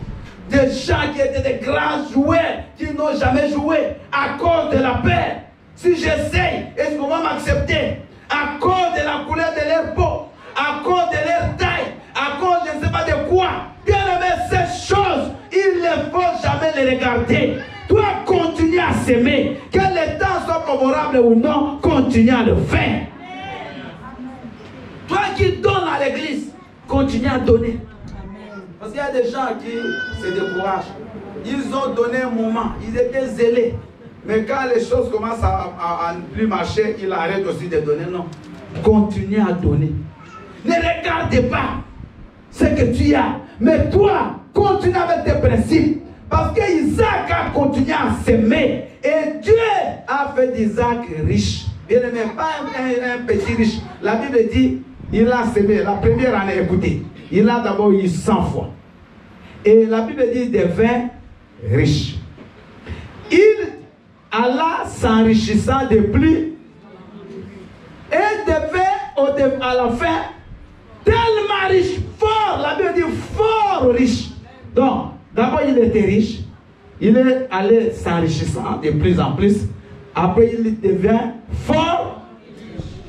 [SPEAKER 1] Des gens qui étaient des grands joueurs qui n'ont jamais joué à cause de la paix. Si j'essaye, est-ce qu'on va m'accepter? À cause de la couleur de leur peau, à cause de leur taille, à cause je ne sais pas de quoi. Bien aimé, ces choses, il ne faut jamais les regarder. Toi, continue à s'aimer. Que le temps soit favorable ou non, continue à le faire. Toi qui donnes à l'église, continue à donner. Parce qu'il y a des gens qui se découragent. Ils ont donné un moment, ils étaient zélés. Mais quand les choses commencent à ne plus marcher, ils arrêtent aussi de donner. Non. Continue à donner. Ne regarde pas ce que tu as. Mais toi, continue avec tes principes. Parce qu'Isaac a continué à s'aimer. Et Dieu a fait d'Isaac riche. Bien aimé, pas un petit riche. La Bible dit, il a semé. La première année, écoutez, il a d'abord eu 100 fois. Et la Bible dit, il devint riche. Il alla s'enrichissant de plus. Et devint à la fin tellement riche, fort. La Bible dit fort riche. Donc, d'abord il était riche. Il est allé s'enrichissant de plus en plus. Après, il devient fort.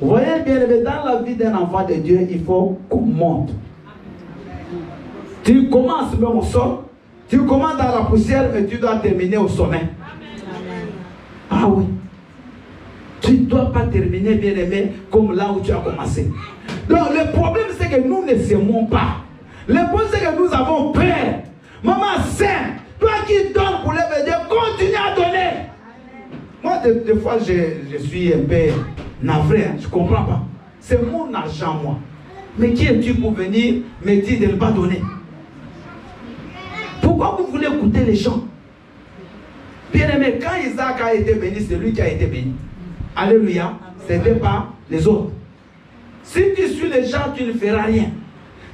[SPEAKER 1] Vous voyez bien, dans la vie d'un enfant de Dieu, il faut qu'on monte. Tu commences même au sol. Tu commences dans la poussière, mais tu dois terminer au sommet. Ah oui. Tu ne dois pas terminer, bien aimé, comme là où tu as commencé. Donc, le problème, c'est que nous ne s'aimons pas. Le problème, c'est que nous avons peur. Maman, saint, toi qui donnes pour les Dieu, continue à donner. Moi, des fois, je suis un peu navré, hein, je ne comprends pas. C'est mon argent, moi. Mais qui es-tu pour venir me dire de ne pas donner? Pourquoi vous voulez écouter les gens? Bien aimé, quand Isaac a été béni, c'est lui qui a été béni. Alléluia. Ce n'était pas les autres. Si tu suis les gens, tu ne feras rien.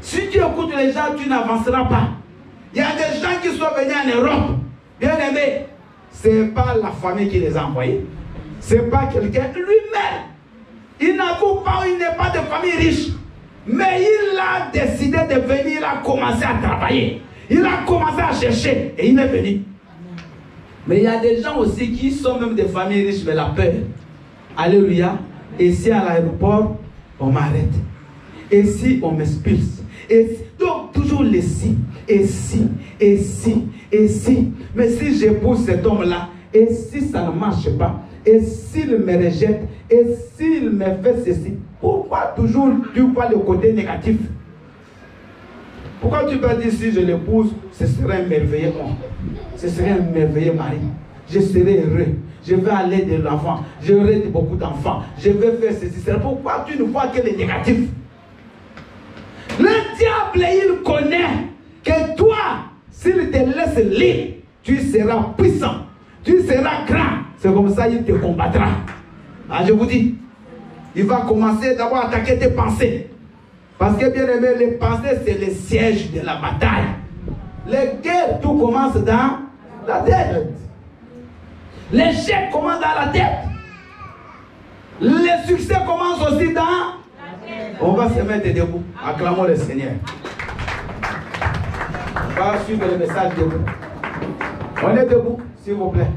[SPEAKER 1] Si tu écoutes les gens, tu n'avanceras pas. Il y a des gens qui sont venus en Europe. Bien aimé, ce n'est pas la famille qui les a envoyés. Ce n'est pas quelqu'un lui-même. Il n'avoue pas, il n'est pas de famille riche. Mais il a décidé de venir, il a commencé à travailler. Il a commencé à chercher et il est venu. Mais il y a des gens aussi qui sont même des familles riches, mais la peur. Alléluia. Et si à l'aéroport, on m'arrête. Et si on m'expulse. Donc toujours les si. Et si, et si, et si. Mais si j'épouse cet homme-là, et si ça ne marche pas, et s'il me rejette, et s'il me fait ceci, pourquoi toujours tu vois le côté négatif? Pourquoi tu peux dire si je l'épouse, ce serait un merveilleux homme, ce serait un merveilleux mari, je serai heureux, je vais aller de l'enfant, j'aurai beaucoup d'enfants, je vais faire ceci, cela. Pourquoi tu ne vois que les négatifs? Le diable, il connaît que toi, s'il te laisse libre, tu seras puissant, tu seras grand. C'est comme ça qu'il te combattra. Ah, je vous dis, il va commencer d'abord à attaquer tes pensées. Parce que bien aimé, les pensées, c'est le siège de la bataille. Les guerres, tout commence dans la tête. L'échec commence dans la tête. Le succès commence aussi dans la tête. On va se mettre debout. Acclamons le Seigneur. On va suivre le message debout. On est debout, s'il vous plaît.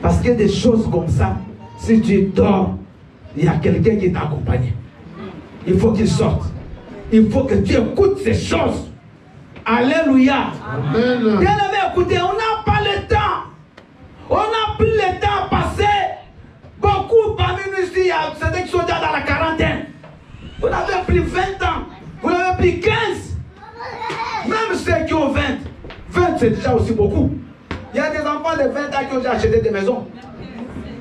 [SPEAKER 1] Parce qu'il y a des choses comme ça. Si tu dors, il y a quelqu'un qui t'accompagne. Il faut qu'il sorte. Il faut que tu écoutes ces choses. Alléluia. Amen. Bien aimé, écoutez, on n'a pas le temps. On n'a plus le temps à passer. Beaucoup parmi nous ici, c'est des qui sont déjà dans la quarantaine. Vous n'avez plus 20 ans. Vous n'avez plus 15. Même ceux qui ont 20. 20, c'est déjà aussi beaucoup. Il y a des enfants de 20 ans qui ont déjà acheté des maisons.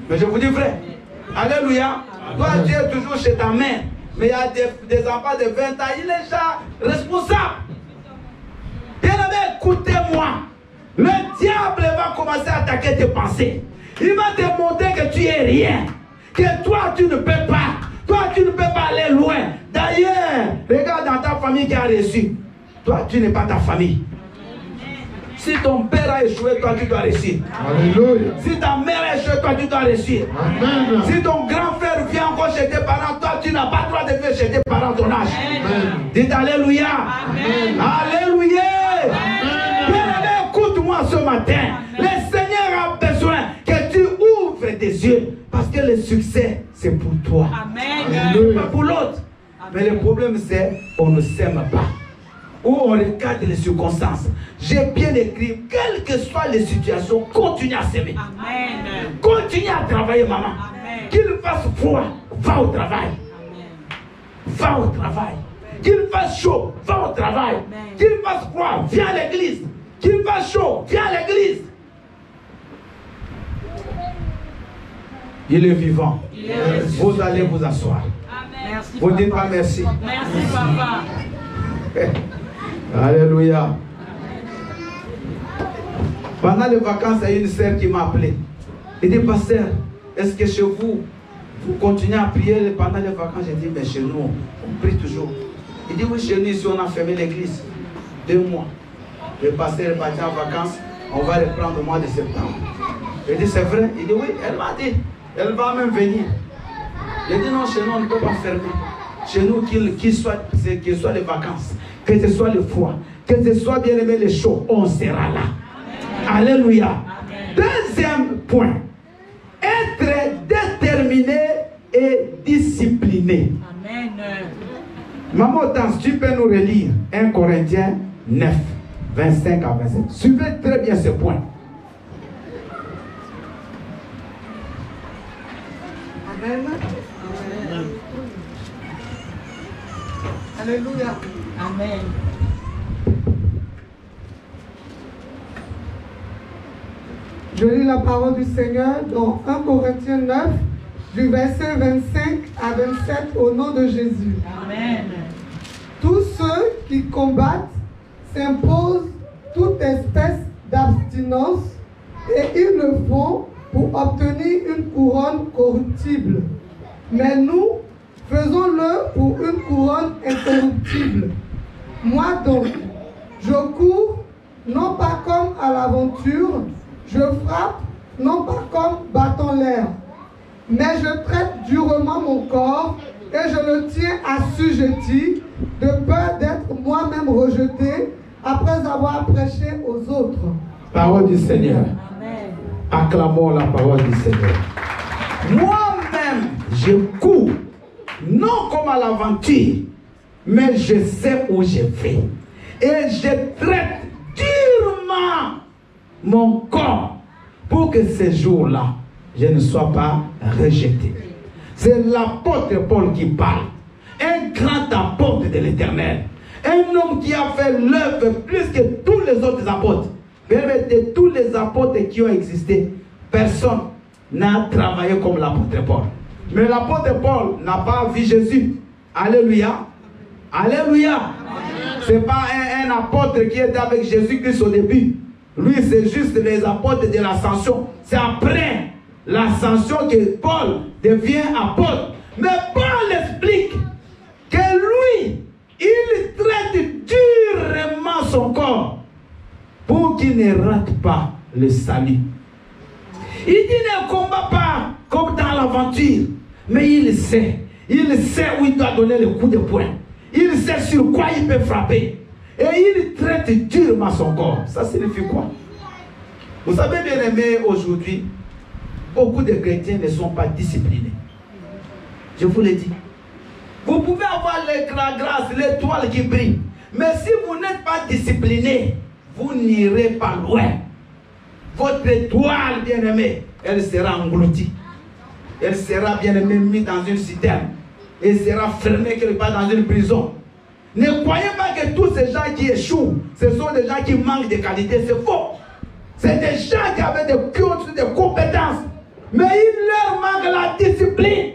[SPEAKER 1] Mais je vous dis vrai. Alléluia. Toi, tu es toujours chez ta mère. Mais il y a des enfants de 20 ans, il est déjà responsable. Bien aimé, écoutez-moi. Le diable va commencer à attaquer tes pensées. Il va te montrer que tu es rien. Que toi, tu ne peux pas. Toi, tu ne peux pas aller loin. D'ailleurs, regarde dans ta famille qui a reçu. Toi, tu n'es pas ta famille. Si ton père a échoué, toi, tu dois réussir. Alléluia. Si ta mère a échoué, toi, tu dois réussir. Amen. Si ton grand frère vient encore chez tes parents, toi, tu n'as pas le droit de venir chez tes parents ton âge. Amen. Dites Alléluia. Amen. Alléluia. Bien, écoute-moi ce matin. Le Seigneur a besoin que tu ouvres tes yeux. Parce que le succès, c'est pour toi. Amen. Pas pour l'autre. Mais le problème, c'est qu'on ne s'aime pas. Où on regarde les circonstances. J'ai bien écrit, quelles que soient les situations, continue à s'aimer. Continue à travailler, maman. Qu'il fasse froid, va au travail. va au travail. Qu'il fasse chaud, va au travail. Qu'il fasse froid, viens à l'église. Qu'il fasse chaud, viens à l'église. Il est vivant. Vous allez vous asseoir.
[SPEAKER 2] Merci,
[SPEAKER 1] Vous dites
[SPEAKER 2] papa.
[SPEAKER 1] pas merci.
[SPEAKER 2] Merci, papa.
[SPEAKER 1] Alléluia. Pendant les vacances, il y a une sœur qui m'a appelé. Elle dit, pasteur, est-ce que chez vous, vous continuez à prier pendant les vacances? J'ai dit, mais chez nous, on prie toujours. Il dit, oui, chez nous, ici, on a fermé l'église 2 mois. Le pasteur est parti en vacances, on va reprendre au mois de septembre. Il dit, c'est vrai? Il dit, oui, elle m'a dit, elle va même venir. Il dit, non, chez nous, on ne peut pas fermer. Chez nous, qu'il soit les vacances, que ce soit le froid, que ce soit bien aimé le chaud, on sera là. Alléluia. Deuxième point, être déterminé et discipliné.
[SPEAKER 2] Amen.
[SPEAKER 1] Maman Tans, tu peux nous relire 1 Corinthiens 9, 25 à 27. Suivez très bien ce point.
[SPEAKER 4] Amen. Alléluia.
[SPEAKER 2] Amen.
[SPEAKER 4] Je lis la parole du Seigneur dans 1 Corinthiens 9, du verset 25 à 27 au nom de Jésus.
[SPEAKER 2] Amen.
[SPEAKER 4] Tous ceux qui combattent s'imposent toute espèce d'abstinence et ils le font pour obtenir une couronne corruptible. Mais nous, faisons-le pour une couronne incorruptible. Moi donc, je cours non pas comme à l'aventure, je frappe non pas comme battant l'air, mais je traite durement mon corps et je le tiens assujetti de peur d'être moi-même rejeté après avoir prêché aux autres.
[SPEAKER 1] Parole du Seigneur.
[SPEAKER 2] Amen.
[SPEAKER 1] Acclamons la parole du Seigneur. Moi-même, je cours, non comme à l'aventure, mais je sais où je vais. Et je traite durement mon corps pour que ce jour-là, je ne sois pas rejeté. C'est l'apôtre Paul qui parle. Un grand apôtre de l'Éternel. Un homme qui a fait l'œuvre plus que tous les autres apôtres. Mais de tous les apôtres qui ont existé, personne n'a travaillé comme l'apôtre Paul. Mais l'apôtre Paul n'a pas vu Jésus. Alléluia. Alléluia. Ce n'est pas un apôtre qui était avec Jésus-Christ au début. Lui, c'est juste les apôtres de l'ascension. C'est après l'ascension que Paul devient apôtre. Mais Paul explique que lui, il traite durement son corps pour qu'il ne rate pas le salut. Il dit ne combat pas comme dans l'aventure, mais il sait où il doit donner le coup de poing. Il sait sur quoi il peut frapper. Et il traite durement son corps. Ça signifie quoi? Vous savez bien aimé, aujourd'hui, beaucoup de chrétiens ne sont pas disciplinés. Je vous le dis. Vous pouvez avoir la grâce, l'étoile qui brille. Mais si vous n'êtes pas discipliné, vous n'irez pas loin. Votre étoile, bien aimée, elle sera engloutie. Elle sera, bien aimée, mise dans une citerne. Elle sera fermée quelque part dans une prison. Ne croyez pas que tous ces gens qui échouent, ce sont des gens qui manquent de qualité. C'est faux. C'est des gens qui avaient des compétences. Mais il leur manque la discipline.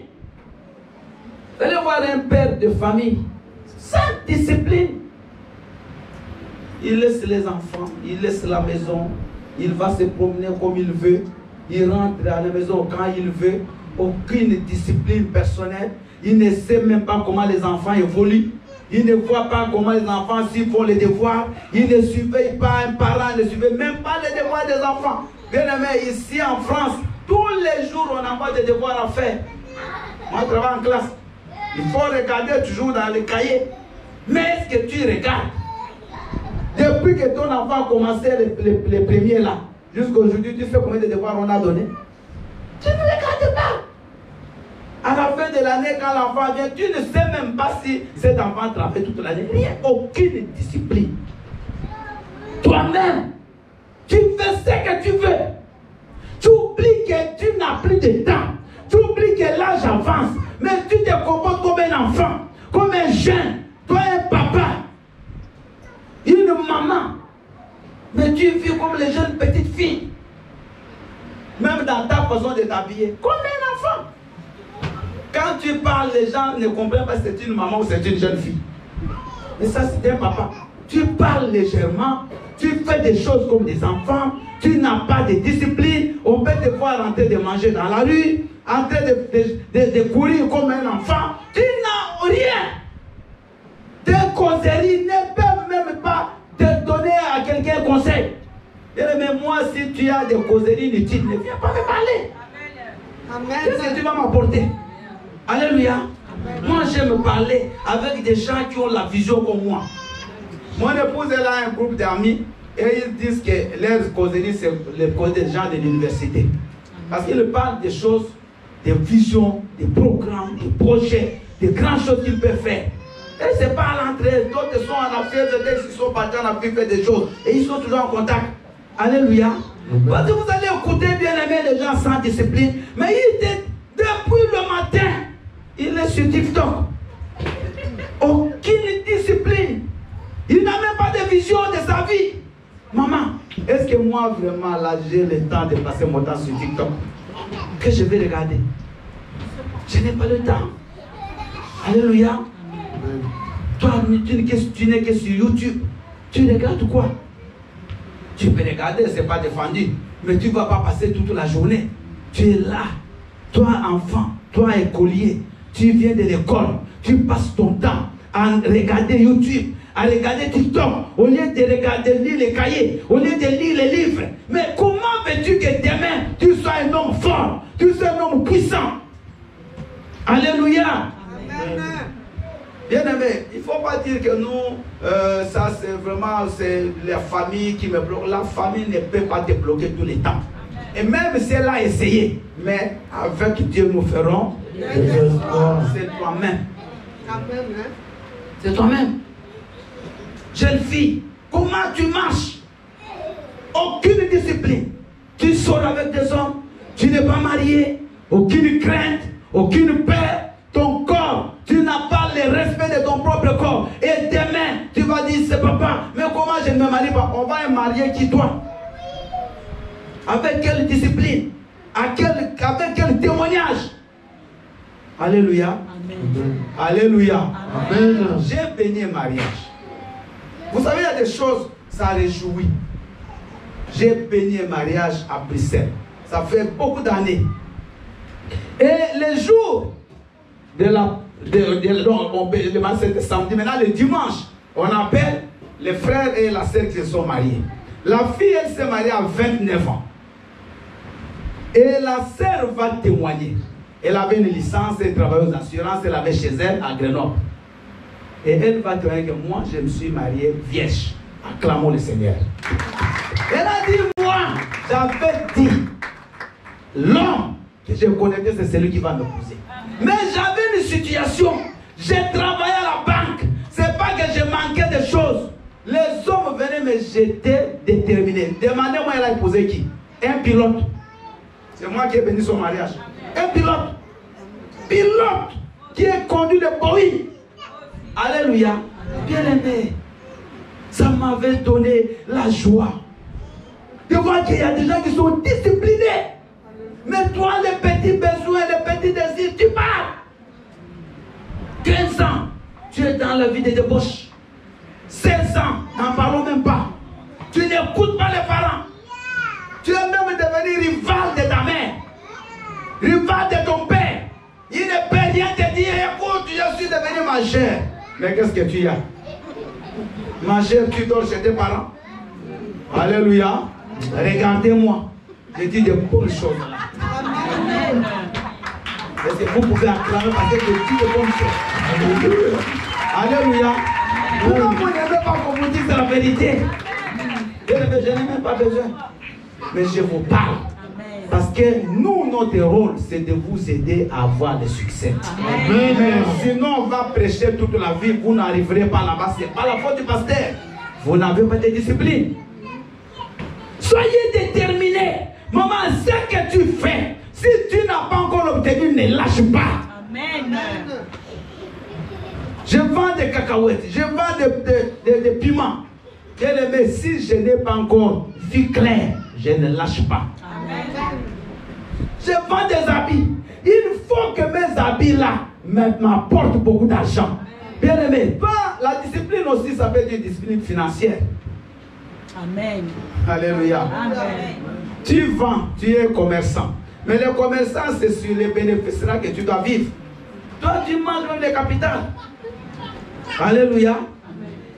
[SPEAKER 1] Vous allez voir un père de famille sans discipline. Il laisse les enfants, il laisse la maison, il va se promener comme il veut, il rentre à la maison quand il veut, aucune discipline personnelle. Il ne sait même pas comment les enfants évoluent. Il ne voit pas comment les enfants s'ils font les devoirs. Il ne surveille pas, un parent ne surveille même pas les devoirs des enfants. Bien aimé, ici en France, tous les jours on envoie des devoirs à faire. Moi je travaille en classe. Il faut regarder toujours dans les cahiers. Mais est-ce que tu regardes? Depuis que ton enfant a commencé les premiers là, jusqu'à aujourd'hui, tu sais combien de devoirs on a donné? Tu ne regardes pas. À la fin de l'année, quand l'enfant vient, tu ne sais même pas si cet enfant travaille toute l'année. Rien, aucune discipline. Toi-même, tu fais ce que tu veux. Tu oublies que tu n'as plus de temps. Tu oublies que l'âge avance. Mais tu te comportes comme un enfant. Comme jeune, toi un papa, une maman, mais tu vis comme les jeunes petites filles. Même dans ta façon de t'habiller, comme un enfant. Quand tu parles, les gens ne comprennent pas si c'est une maman ou c'est une jeune fille. Mais ça, c'est un papa. Tu parles légèrement, tu fais des choses comme des enfants, tu n'as pas de discipline. On peut te voir en train de manger dans la rue, en train de courir comme un enfant. Tu n'as rien. Tes causeries ne peuvent même pas te donner à quelqu'un conseil. Mais moi, si tu as des causeries inutiles, ne viens pas me parler. Qu'est-ce que tu vas m'apporter? Alléluia. Amen. Moi, j'aime parler avec des gens qui ont la vision comme moi. Mon épouse, elle a un groupe d'amis et ils disent que leurs causeries, c'est les causeries des gens de l'université. Parce qu'ils parlent des choses, des visions, des programmes, des projets, des grandes choses qu'ils peuvent faire. Et c'est pas à l'entrée, d'autres sont en Afrique, d'autres sont partis en Afrique faire des choses. Et ils sont toujours en contact. Alléluia. Parce que vous allez écouter bien aimer les gens sans discipline. Mais il était, depuis le matin, il est sur TikTok. Aucune discipline. Il n'a même pas de vision de sa vie. Maman, est-ce que moi vraiment là j'ai le temps de passer mon temps sur TikTok? Que je vais regarder? Je n'ai pas le temps. Alléluia. Toi, tu n'es que sur YouTube. Tu regardes quoi? Tu peux regarder, ce n'est pas défendu. Mais tu ne vas pas passer toute la journée. Tu es là. Toi, enfant, toi, écolier, tu viens de l'école. Tu passes ton temps à regarder YouTube, à regarder TikTok, au lieu de regarder, lire les cahiers, au lieu de lire les livres. Mais comment veux-tu que demain, tu sois un homme fort, tu sois un homme puissant? Alléluia. Amen. Bien aimé, il ne faut pas dire que nous, ça c'est vraiment la famille qui me bloque. La famille ne peut pas te bloquer tous les temps. Et même si elle a essayé, mais avec Dieu nous ferons. C'est toi-même. C'est toi-même. Jeune fille, comment tu marches? Aucune discipline. Tu sors avec des hommes, tu n'es pas marié, aucune crainte, aucune peur. Ton corps, tu n'as pas le respect de ton propre corps. Et demain, tu vas dire, c'est papa, mais comment je ne me marie pas? On va marier qui toi? Avec quelle discipline? Avec quel témoignage? Alléluia. Amen. Alléluia. Amen. J'ai béni un mariage. Vous savez, il y a des choses, ça réjouit. J'ai béni un mariage à Bruxelles. Ça fait beaucoup d'années. Et les jours c'était samedi, maintenant le dimanche, on appelle les frères et la sœur qui se sont mariés. La fille, elle s'est mariée à 29 ans. Et la sœur va témoigner. Elle avait une licence, elle travaillait aux assurances, elle avait chez elle à Grenoble. Et elle va témoigner que moi, je me suis mariée vierge. Acclamons le Seigneur. Elle a dit, moi, j'avais dit, l'homme que je connaissais, c'est celui qui va m'épouser. Mais j'avais une situation. J'ai travaillé à la banque. C'est pas que je manquais de choses. Les hommes venaient, mais j'étais déterminé. Demandez-moi, elle a épousé qui? Un pilote. C'est moi qui ai béni son mariage. Un pilote. Pilote qui est conduit de Boeing. Alléluia. Bien aimé. Ça m'avait donné la joie de voir qu'il y a des gens qui sont disciplinés. Mais toi, les petits besoins, les petits désirs, tu pars. 15 ans, tu es dans la vie de débauche. 16 ans, n'en parlons même pas. Tu n'écoutes pas les parents. Tu es même devenu rival de ta mère. Rival de ton père. Il ne peut rien te dire, écoute, je suis devenu ma chère. Mais qu'est-ce que tu as? Ma chère, tu dors chez tes parents. Alléluia. Regardez-moi. Je dis de bonnes choses. Amen. Est-ce que vous pouvez acclamer parce que je dis de bonnes choses? Alléluia. Pourquoi vous n'aimez pas qu'on vous dise la vérité? Je n'ai même pas besoin. Mais je vous parle. Parce que nous, notre rôle, c'est de vous aider à avoir le succès. Amen. Mais sinon, on va prêcher toute la vie. Vous n'arriverez pas là-bas. Ce n'est pas la faute du pasteur. Vous n'avez pas de discipline. Soyez déterminés. Maman, ce que tu fais, si tu n'as pas encore obtenu, ne lâche pas. Amen. Je vends des cacahuètes, je vends des piments. Bien aimé, si je n'ai pas encore vu clair, je ne lâche pas.
[SPEAKER 2] Amen.
[SPEAKER 1] Je vends des habits. Il faut que mes habits-là m'apportent beaucoup d'argent. Bien aimé, la discipline aussi, ça veut dire discipline financière.
[SPEAKER 2] Amen.
[SPEAKER 1] Alléluia.
[SPEAKER 2] Amen.
[SPEAKER 1] Tu vends, tu es commerçant. Mais le commerçant, c'est sur les bénéfices-là que tu dois vivre. Toi, tu manges même des capitales. Alléluia.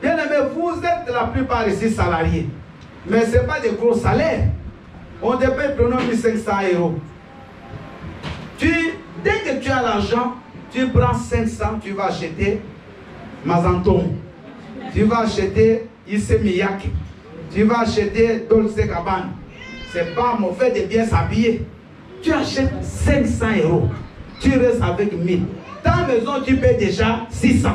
[SPEAKER 1] Bien aimé, vous êtes la plupart ici salariés. Mais ce n'est pas des gros salaires. On dépend de 1500 €. Dès que tu as l'argent, tu prends 500, tu vas acheter Mazantom. Tu vas acheter Issey Miyake. Tu vas acheter Dolce Gabbana. Ce n'est pas mauvais de bien s'habiller. Tu achètes 500 €. Tu restes avec 1000. Ta maison, tu paies déjà 600.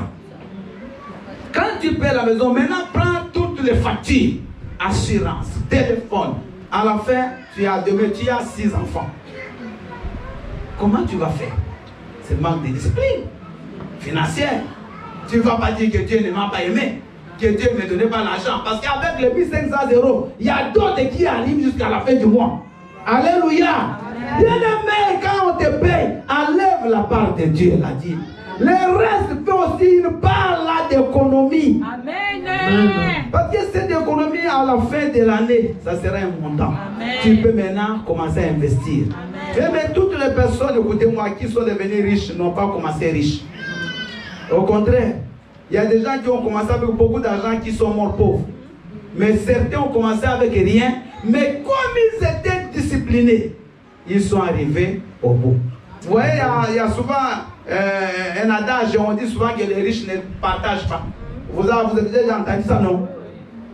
[SPEAKER 1] Quand tu paies la maison, maintenant prends toutes les factures. Assurance, téléphone. À la fin, tu as 6 enfants. Comment tu vas faire? C'est manque de discipline financière. Tu ne vas pas dire que Dieu ne m'a pas aimé, que Dieu ne me donnait pas l'argent. Parce qu'avec les 1500 €, il y a d'autres qui arrivent jusqu'à la fin du mois. Alléluia. Bien aimé, quand on te paye, enlève la part de Dieu, il a dit. Le reste fait aussi une part là d'économie.
[SPEAKER 2] Amen.
[SPEAKER 1] Parce que cette économie, à la fin de l'année, ça sera un montant.
[SPEAKER 2] Amen.
[SPEAKER 1] Tu peux maintenant commencer à investir. Mais toutes les personnes, écoutez-moi, qui sont devenues riches n'ont pas commencé riches. Au contraire, il y a des gens qui ont commencé avec beaucoup d'argent qui sont morts pauvres. Mais certains ont commencé avec rien. Mais comme ils étaient disciplinés, ils sont arrivés au bout. Vous voyez, il y a souvent un adage, on dit souvent que les riches ne partagent pas. Vous avez déjà entendu ça, non?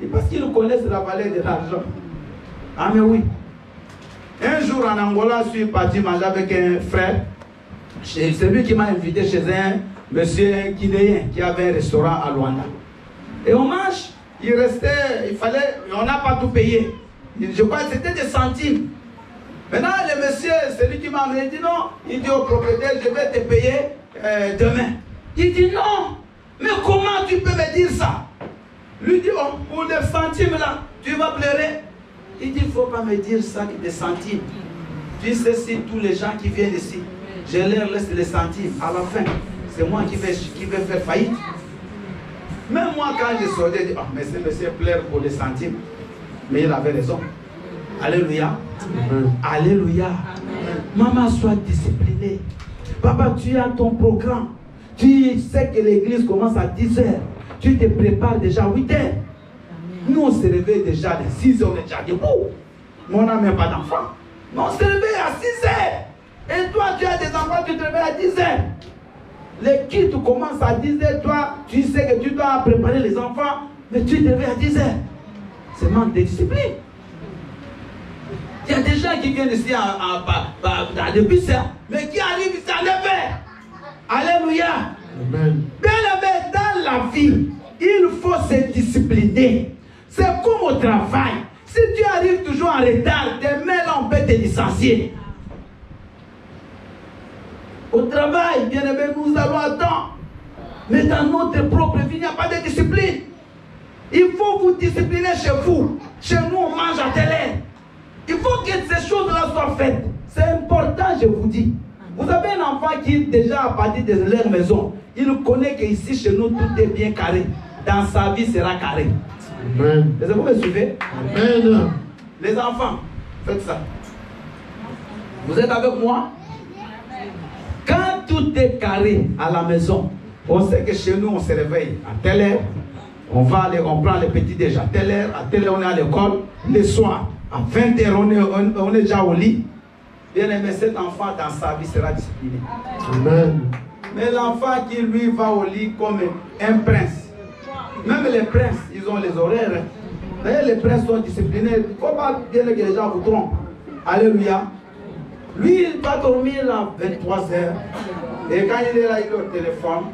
[SPEAKER 1] Et parce qu'ils connaissent la valeur de l'argent. Ah mais oui. Un jour en Angola, je suis parti manger avec un frère. C'est lui qui m'a invité chez un monsieur guinéen qui avait un restaurant à Luanda. Et on mange, il restait, on n'a pas tout payé. Je crois que c'était des centimes. Maintenant, le monsieur, celui qui m'a amené, il dit non. Il dit au propriétaire, je vais te payer demain. Il dit non. Mais comment tu peux me dire ça? Lui dit, oh, pour les centimes là, tu vas pleurer. Il dit, il ne faut pas me dire ça, des centimes. Tu sais, si tous les gens qui viennent ici, je leur laisse les centimes. À la fin, c'est moi qui vais faire faillite. Même moi, quand je sortais, je dis, oh, mais ce monsieur pleure pour les centimes. Mais il avait raison. Alléluia. Amen. Alléluia. Amen. Maman, sois disciplinée. Papa, tu as ton programme. Tu sais que l'église commence à 10 h. Tu te prépares déjà à 8 h. Nous, on se réveille déjà à 6 h, on est déjà debout. Mais on n'a même pas d'enfants. Mais on se réveille à 6 h. Et toi, tu as des enfants, tu te réveilles à 10 h. Les kids commencent à 10 h. Toi, tu sais que tu dois préparer les enfants, mais tu te réveilles à 10 h. C'est manque de discipline. Il y a des gens qui viennent ici depuis ça, mais qui arrivent ici à 9 h. Alléluia. Amen. Bien aimé, dans la vie, il faut se discipliner. C'est comme au travail. Si tu arrives toujours en retard, demain là on peut te licencier. Au travail, bien aimé, nous allons attendre. Mais dans notre propre vie, il n'y a pas de discipline. Il faut vous discipliner chez vous. Chez nous, on mange à telle heure. Il faut que ces choses-là soient faites. C'est important, je vous dis. Vous avez un enfant qui, déjà à partir de leur maison, il connaît qu'ici, chez nous, tout est bien carré. Dans sa vie, sera carré. Amen. Est-ce que vous me suivez? Amen. Les enfants, faites ça. Vous êtes avec moi? Quand tout est carré à la maison, on sait que chez nous, on se réveille à telle heure. On va aller, on prend les petits déjà à telle heure on est à l'école. Le soir, à 20 h, on est déjà au lit. Bien aimé, cet enfant dans sa vie sera discipliné. Amen. Mais l'enfant qui lui va au lit comme un prince. Même les princes, ils ont les horaires. D'ailleurs, les princes sont disciplinés. Il ne faut pas bien que les gens vous trompent. Alléluia. Lui, il va dormir à 23 h. Et quand il est là, il est au téléphone.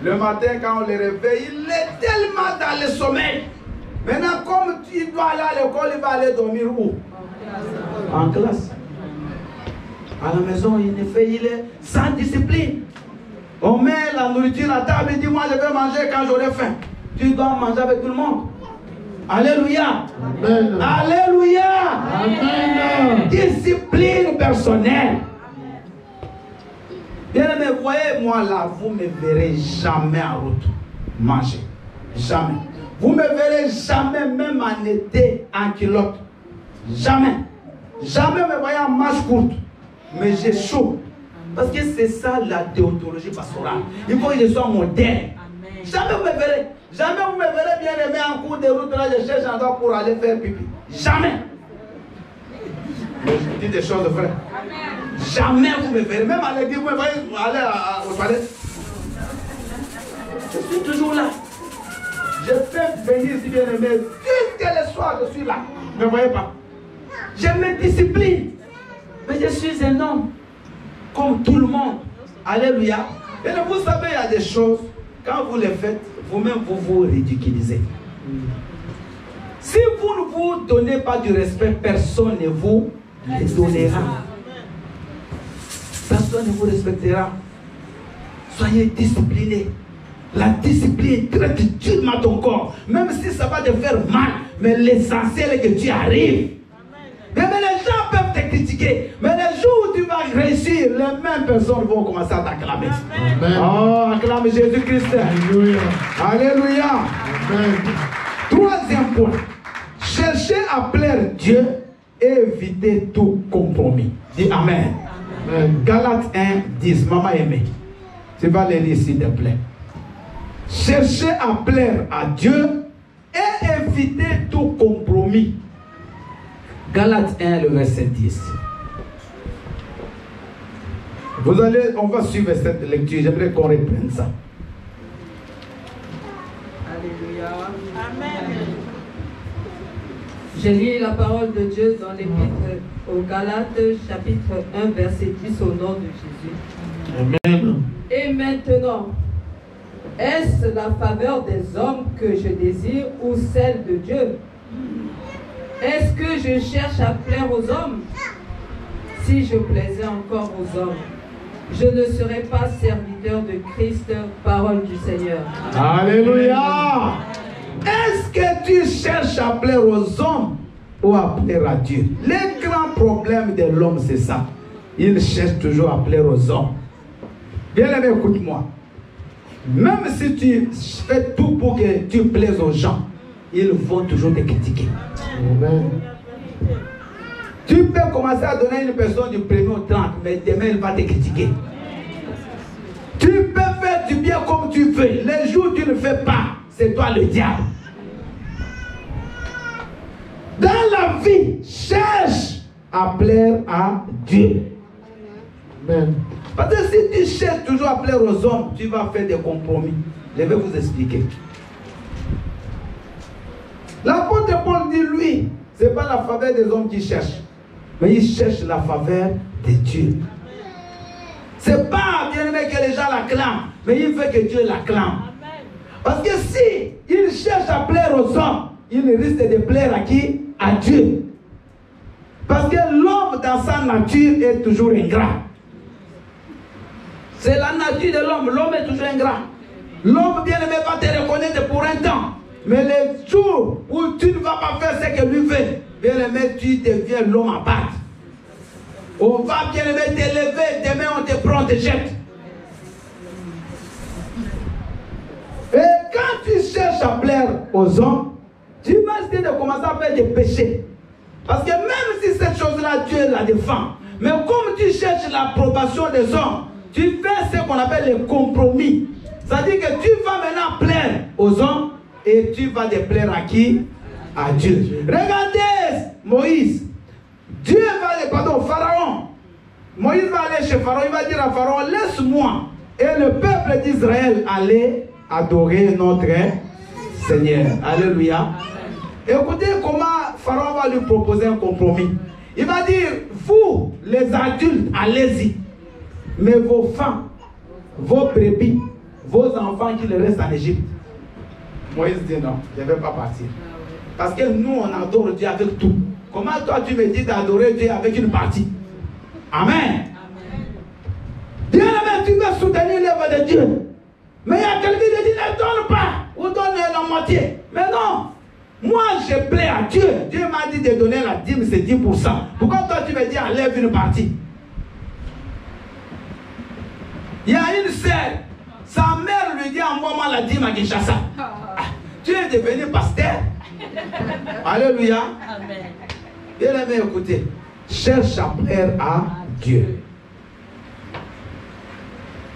[SPEAKER 1] Le matin, quand on le réveille, il est tellement dans le sommeil. Maintenant, comme il doit aller à l'école, il va aller dormir où? En classe. À la maison, il est sans discipline. On met la nourriture à table et dit, moi je vais manger quand j'aurai faim. Tu dois manger avec tout le monde. Alléluia.
[SPEAKER 3] Amen.
[SPEAKER 1] Alléluia.
[SPEAKER 3] Amen.
[SPEAKER 1] Discipline personnelle. Bien aimé, voyez, moi là, vous ne me verrez jamais en route manger. Jamais. Vous ne me verrez jamais, même en été, en culotte. Jamais. Jamais me voyez en marche courte. Mais j'ai chaud. Parce que c'est ça la déontologie pastorale. Il faut que je sois moderne. Jamais vous me verrez. Jamais vous me verrez bien aimé en cours de route. Là, je cherche un endroit pour aller faire pipi. Jamais. Mais je dis des choses vraies. Jamais vous me verrez. Même à l'église, vous me voyez aller au toilette. Je suis toujours là. Je fais venir si bien aimé. Jusqu'à le soir, je suis là. Ne me voyez pas. Je me discipline. Mais je suis un homme. Comme tout le monde. Alléluia. Et vous savez, il y a des choses, quand vous les faites, vous-même, vous vous ridiculisez. Si vous ne vous donnez pas du respect, personne ne vous le donnera. Personne ne vous respectera. Soyez disciplinés. La discipline traite durement ton corps. Même si ça va te faire mal, mais l'essentiel est que tu arrives. Mais les gens peuvent te critiquer. Mais le jour où tu vas réussir, les mêmes personnes vont commencer à t'acclamer. Oh, acclame Jésus-Christ.
[SPEAKER 3] Alléluia.
[SPEAKER 1] Alléluia.
[SPEAKER 3] Amen.
[SPEAKER 1] Troisième point. Cherchez à plaire Dieu et éviter tout compromis. Dis Amen.
[SPEAKER 3] Amen.
[SPEAKER 1] Galates 1, 10. Maman aimée. Tu vas le lire s'il te plaît. Cherchez à plaire à Dieu et éviter tout compromis. Galates 1, le verset 10. On va suivre cette lecture. J'aimerais qu'on reprenne ça.
[SPEAKER 5] Alléluia.
[SPEAKER 2] Amen.
[SPEAKER 5] J'ai lu la parole de Dieu dans l'épître aux Galates, chapitre 1, verset 10, au nom de Jésus.
[SPEAKER 3] Amen.
[SPEAKER 5] Et maintenant, est-ce la faveur des hommes que je désire ou celle de Dieu? Est-ce que je cherche à plaire aux hommes? Si je plaisais encore aux hommes, je ne serais pas serviteur de Christ, parole du Seigneur.
[SPEAKER 1] Alléluia. Est-ce que tu cherches à plaire aux hommes ou à plaire à Dieu? Le grand problème de l'homme, c'est ça. Il cherche toujours à plaire aux hommes. Bien aimé, écoute-moi. Même si tu fais tout pour que tu plaises aux gens, ils vont toujours te critiquer.
[SPEAKER 3] Amen.
[SPEAKER 1] Tu peux commencer à donner une personne du 1er au 30, mais demain elle va te critiquer. Tu peux faire du bien comme tu veux. Les jours où tu ne fais pas, c'est toi le diable. Dans la vie, cherche à plaire à Dieu.
[SPEAKER 3] Amen.
[SPEAKER 1] Parce que si tu cherches toujours à plaire aux hommes, tu vas faire des compromis. Je vais vous expliquer. L'apôtre Paul dit, lui, ce n'est pas la faveur des hommes qu'il cherche, mais il cherche la faveur de Dieu. Ce n'est pas bien aimé que les gens l'acclament, mais il veut que Dieu l'acclame. Parce que si il cherche à plaire aux hommes, il risque de plaire à qui? À Dieu. Parce que l'homme dans sa nature est toujours ingrat. C'est la nature de l'homme. L'homme est toujours ingrat. L'homme bien aimé va te reconnaître pour un temps. Mais les jours où tu ne vas pas faire ce que lui veut, bien aimé, tu deviens l'homme à battre. On va bien aimé t'élever, demain on te prend, on te jette. Et quand tu cherches à plaire aux hommes, tu vas essayer de commencer à faire des péchés. Parce que même si cette chose-là, Dieu la défend, mais comme tu cherches l'approbation des hommes, tu fais ce qu'on appelle les compromis. C'est-à-dire que tu vas maintenant plaire aux hommes et tu vas déplaire à qui? À Dieu. Regardez Moïse. Dieu va aller, pardon, Pharaon. Moïse va aller chez Pharaon, il va dire à Pharaon, laisse-moi. Et le peuple d'Israël allait adorer notre Seigneur. Alléluia. Écoutez comment Pharaon va lui proposer un compromis. Il va dire, vous, les adultes, allez-y. Mais vos femmes, vos brebis, vos enfants qui restent en Égypte. Moïse dit non, je ne vais pas partir. Parce que nous, on adore Dieu avec tout. Comment toi, tu me dis d'adorer Dieu avec une partie? Amen. Bien aimé, tu veux soutenir l'œuvre de Dieu. Mais il y a quelqu'un qui dit ne donne pas, ou donne la moitié. Mais non, moi je plais à Dieu. Dieu m'a dit de donner la dîme, c'est 10%. Pourquoi toi tu me dis enlève une partie? Il y a une sœur, sa mère lui dit envoie-moi la dîme à Kinshasa. Tu es devenu pasteur. Alléluia.
[SPEAKER 2] Amen.
[SPEAKER 1] Bien aimé, écoutez, cherche à plaire à Dieu.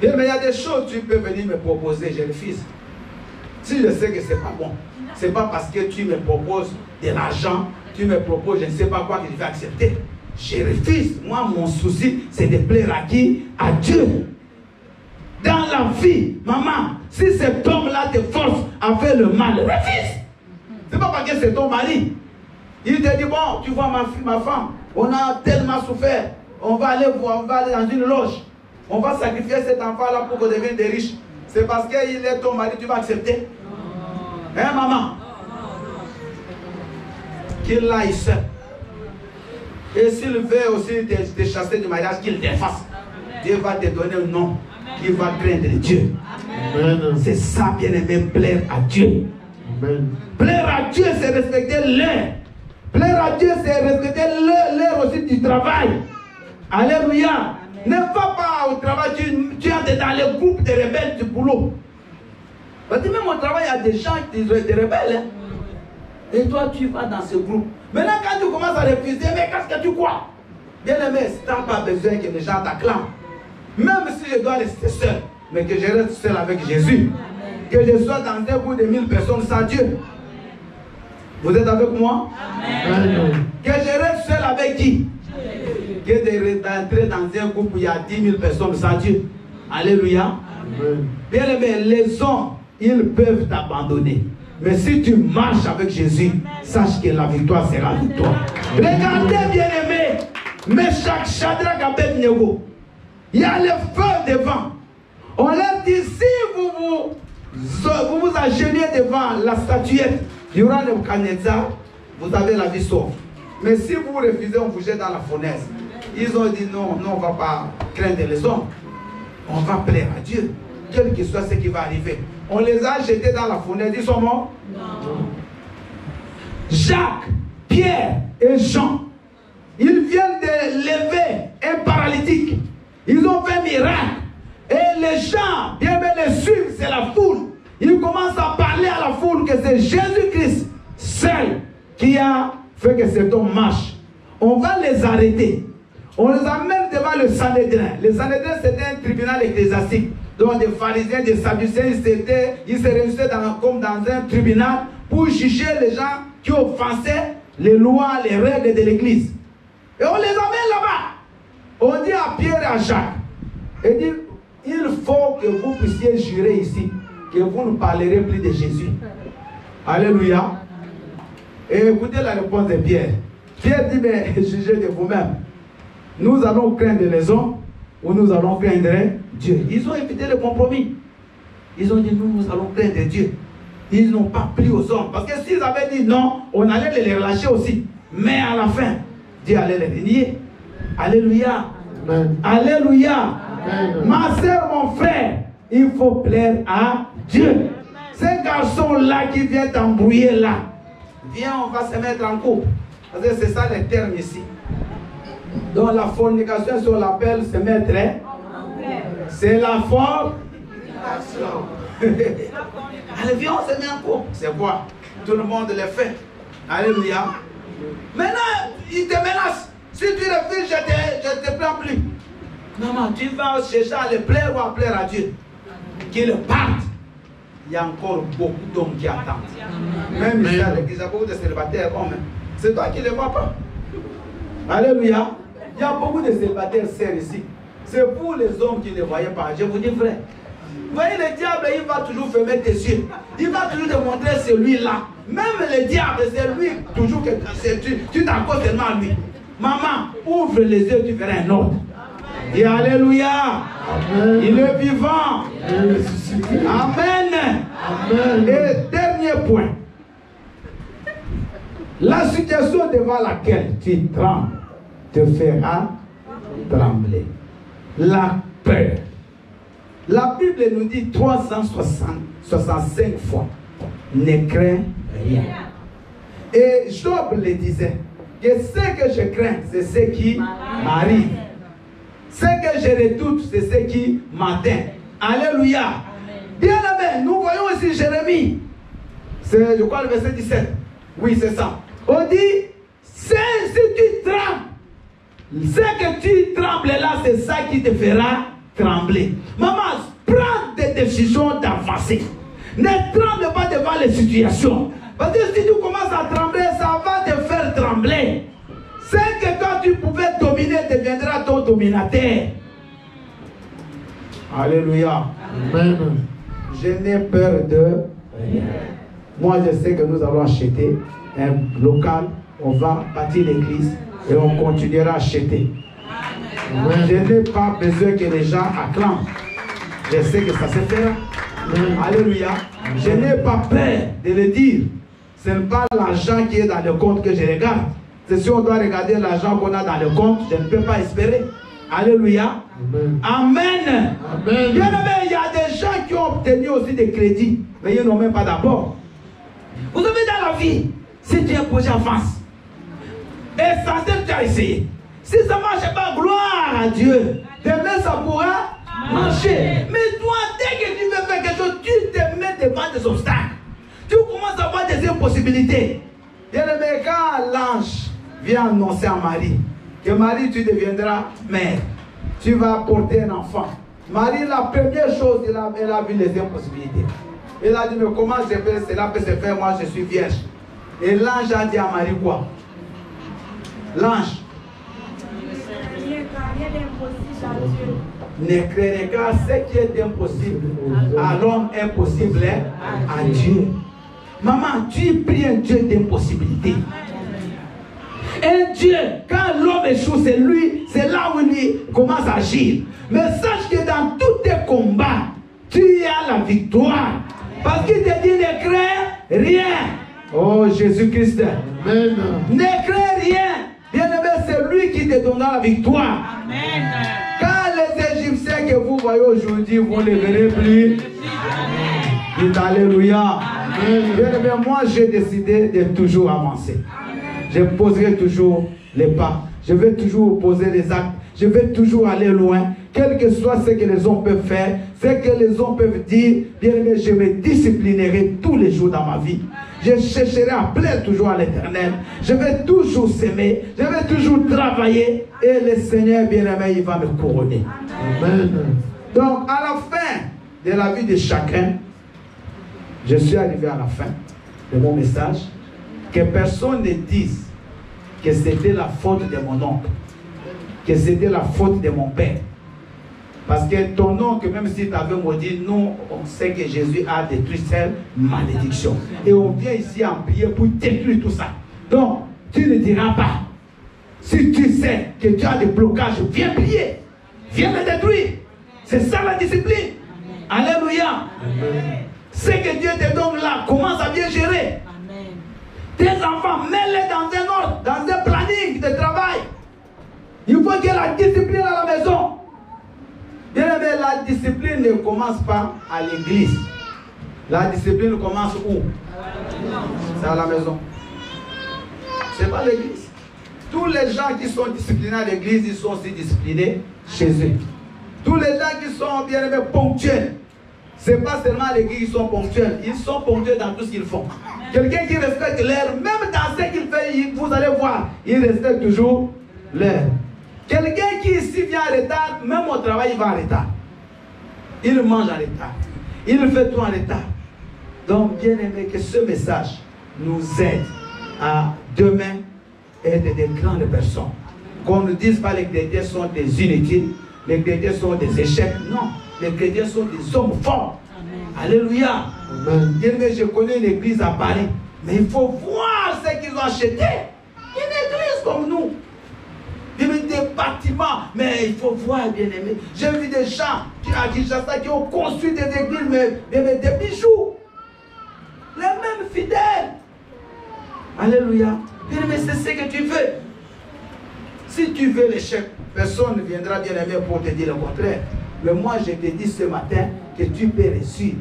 [SPEAKER 1] Bien, mais il y a des choses que tu peux venir me proposer, jeune fils. Si je sais que ce n'est pas bon, ce n'est pas parce que tu me proposes de l'argent, tu me proposes je ne sais pas quoi que je vais accepter. Je refuse. Moi, mon souci, c'est de plaire à qui? À Dieu. Dans la vie, maman, si cet homme-là te force à faire le mal, refuse. Ce n'est pas parce que c'est ton mari. Il te dit, bon, tu vois ma femme, on a tellement souffert, on va aller dans une loge. On va sacrifier cet enfant-là pour qu'on devienne des riches. C'est parce qu'il est ton mari, tu vas accepter? Hein, maman? Qu'il aille seul. Et s'il veut aussi te chasser du mariage, qu'il t'efface. Dieu va te donner un nom qui va craindre Dieu. C'est ça, bien aimé, plaire à Dieu. Amen. Plaire à Dieu, c'est respecter l'heure. Plaire à Dieu, c'est respecter l'heure aussi du travail. Alléluia. Ne va pas au travail, tu entres dans les groupes de rebelles du boulot. Parce que même au travail, il y a des gens, des rebelles. Hein? Et toi, tu vas dans ce groupe. Maintenant, quand tu commences à refuser, mais qu'est-ce que tu crois? Bien aimé, tu n'as pas besoin que les gens t'acclament. Même si je dois rester seul, mais que je reste seul avec Jésus. Que je sois dans un groupe de 1000 personnes sans Dieu. Vous êtes avec moi? Amen. Que je reste seul avec qui? Que d'entrer dans un groupe où il y a 10 000 personnes sans Dieu. Alléluia. Amen. Bien aimé, les hommes, ils peuvent t'abandonner. Mais si tu marches avec Jésus, sache que la victoire sera avec toi. Regardez, bien aimé, Meshach, Shadrach, Abednego. Il y a le feu devant. On leur dit, si vous vous agenouillez devant la statuette du roi Nebuchadnezzar, vous avez la vie sauve. Mais si vous refusez, on vous jette dans la fournaise. Ils ont dit non, non, on ne va pas craindre les hommes. On va plaire à Dieu. Quel que soit ce qui va arriver. On les a jetés dans la fournaise. Ils sont morts? Non. Jacques, Pierre et Jean, ils viennent de lever un paralytique. Ils ont fait un miracle. Et les gens, bien les suivre, c'est la foule. Ils commencent à parler à la foule que c'est Jésus-Christ seul qui a fait que cet homme marche. On va les arrêter. On les amène devant le Sanhédrin. Le Sanhédrin, c'était un tribunal ecclésiastique. Donc des pharisiens, des sadducéens, ils se réunissaient comme dans un tribunal pour juger les gens qui offensaient les lois, les règles de l'église. Et on les amène là-bas. On dit à Pierre et à Jacques, et dit, il faut que vous puissiez jurer ici que vous ne parlerez plus de Jésus. Alléluia. Et écoutez la réponse de Pierre. Pierre dit, mais jugez de vous-même. Nous allons craindre les hommes ou nous allons craindre Dieu. Ils ont évité le compromis. Ils ont dit, nous allons craindre Dieu. Ils n'ont pas pris aux hommes. Parce que s'ils avaient dit non, on allait les relâcher aussi. Mais à la fin, Dieu allait les renier. Alléluia. Amen. Alléluia. Amen. Ma soeur, mon frère, il faut plaire à Dieu. Ces garçons-là qui viennent t'embrouiller là, viens, on va se mettre en couple. Parce que c'est ça le terme ici. Donc la fornication, si on l'appelle se mettre, c'est la fornication. Allez, viens, on se met en couple. C'est quoi? Tout le monde le fait. Alléluia. Maintenant, il te menace. Si tu refuses, je te prends plus. Maman, tu vas chercher à le plaire ou à plaire à Dieu. Qu'il parte. Il y a encore beaucoup d'hommes qui attendent. Même ici à l'église, il y a beaucoup de célibataires hommes. C'est toi qui ne les vois pas. Alléluia. Il y a beaucoup de célibataires sœurs ici. C'est vous les hommes qui ne les voyez pas. Je vous dis frère. Vous voyez, le diable, il va toujours fermer tes yeux. Il va toujours te montrer celui-là. Même le diable, c'est lui toujours que tu t'accordes tellement à lui. Maman, ouvre les yeux, tu verras un autre. Et alléluia. Amen. Il est vivant. Amen. Amen. Et dernier point. La situation devant laquelle tu trembles te fera trembler. La peur. La Bible nous dit 365 fois, ne crains rien. Et Job le disait, que ce que je crains, c'est ce qui m'arrive. Ce que je redoute, c'est ce qui m'atteint. Alléluia. Bien aimé, nous voyons ici Jérémie. C'est, je crois, le verset 17. Oui, c'est ça. On dit, si tu trembles, ce que tu trembles là, c'est ça qui te fera trembler. Maman, prends des décisions d'avancer. Ne tremble pas devant les situations. Parce que si tu commences à trembler, ça va te faire trembler. C'est que quand tu pouvais dominer, deviendra ton dominateur. Alléluia. Amen. Je n'ai peur de rien. Moi, je sais que nous allons acheter un local, on va bâtir l'église et on continuera à acheter. Amen. Je n'ai pas besoin que les gens acclament. Je sais que ça se fera. Alléluia. Je n'ai pas peur de le dire. Ce n'est pas l'argent qui est dans le compte que je regarde. C'est si on doit regarder l'argent qu'on a dans le compte, je ne peux pas espérer. Alléluia. Amen. Amen. Bien aimé, il y a des gens qui ont obtenu aussi des crédits, mais ils n'ont même pas d'abord. Vous savez, dans la vie, si tu es un projet en face, essentiel, tu as essayé. Si ça ne marche pas, gloire à Dieu. Demain, ça pourra marcher. Mais toi, dès que tu veux faire quelque chose, tu te mets devant des obstacles. Tu commences à avoir des impossibilités. Bien aimé, quand l'ange vient annoncer à Marie que Marie, tu deviendras mère, tu vas porter un enfant. Marie, la première chose, elle a vu les impossibilités. Elle a dit, mais comment cela peut se faire? Moi, je suis vierge. Et l'ange a dit à Marie quoi? L'ange. Ne craignez pas ce qui est impossible à l'homme, impossible à Dieu. Maman, tu pries un Dieu d'impossibilité. Un Dieu, quand l'homme échoue, c'est lui, c'est là où lui commence à agir. Mais sache que dans tous tes combats, tu as la victoire. Parce qu'il te dit ne crains rien. Oh Jésus-Christ. Amen. Ne crains rien. Bien aimé, c'est lui qui te donnera la victoire. Amen. Quand les Égyptiens que vous voyez aujourd'hui, vous ne les verrez plus. Dites Alléluia. Bien aimé, moi j'ai décidé de toujours avancer. Je poserai toujours les pas. Je vais toujours poser les actes. Je vais toujours aller loin. Quel que soit ce que les hommes peuvent faire, ce que les hommes peuvent dire, bien aimé, je me disciplinerai tous les jours dans ma vie. Je chercherai à plaire toujours à l'Éternel. Je vais toujours s'aimer. Je vais toujours travailler. Et le Seigneur, bien aimé, il va me couronner. Amen. Donc, à la fin de la vie de chacun, je suis arrivé à la fin de mon message. Que personne ne dise que c'était la faute de mon oncle, que c'était la faute de mon père. Parce que ton oncle, même si tu avais maudit, nous, on sait que Jésus a détruit cette malédiction. Et on vient ici en prier pour détruire tout ça. Donc, tu ne diras pas. Si tu sais que tu as des blocages, viens prier. Viens les détruire. C'est ça la discipline. Alléluia. Ce que Dieu te donne là, commence à bien gérer. Tes enfants, mets-les dans un ordre, dans un planning de travail. Il faut qu'il y ait la discipline à la maison. Bien aimé, la discipline ne commence pas à l'église. La discipline commence où? C'est à la maison. C'est pas l'église. Tous les gens qui sont disciplinés à l'église, ils sont aussi disciplinés chez eux. Tous les gens qui sont bien aimés ponctuels, c'est pas seulement à l'église qu'ils sont ponctuels, ils sont ponctuels dans tout ce qu'ils font. Quelqu'un qui respecte l'heure, même dans ce qu'il fait, vous allez voir, il respecte toujours l'heure. Quelqu'un qui ici vient en retard, même au travail, il va en retard. Il mange en retard. Il fait tout en retard. Donc, bien aimé, que ce message nous aide à demain être des grandes personnes. Qu'on ne dise pas que les chrétiens sont des inutiles, les chrétiens sont des échecs. Non, les chrétiens sont des hommes forts. Amen. Alléluia. Amen. Bien aimé, je connais une église à Paris, mais il faut voir ce qu'ils ont acheté. Une église comme nous. Il y a des bâtiments, mais il faut voir, bien aimé. J'ai vu des gens à Kinshasa qui ont construit des églises, mais des bijoux. Les mêmes fidèles. Alléluia. Bien aimé, c'est ce que tu veux. Si tu veux l'échec, personne ne viendra, bien aimé, pour te dire le contraire. Mais moi, je te dis ce matin que tu peux réussir.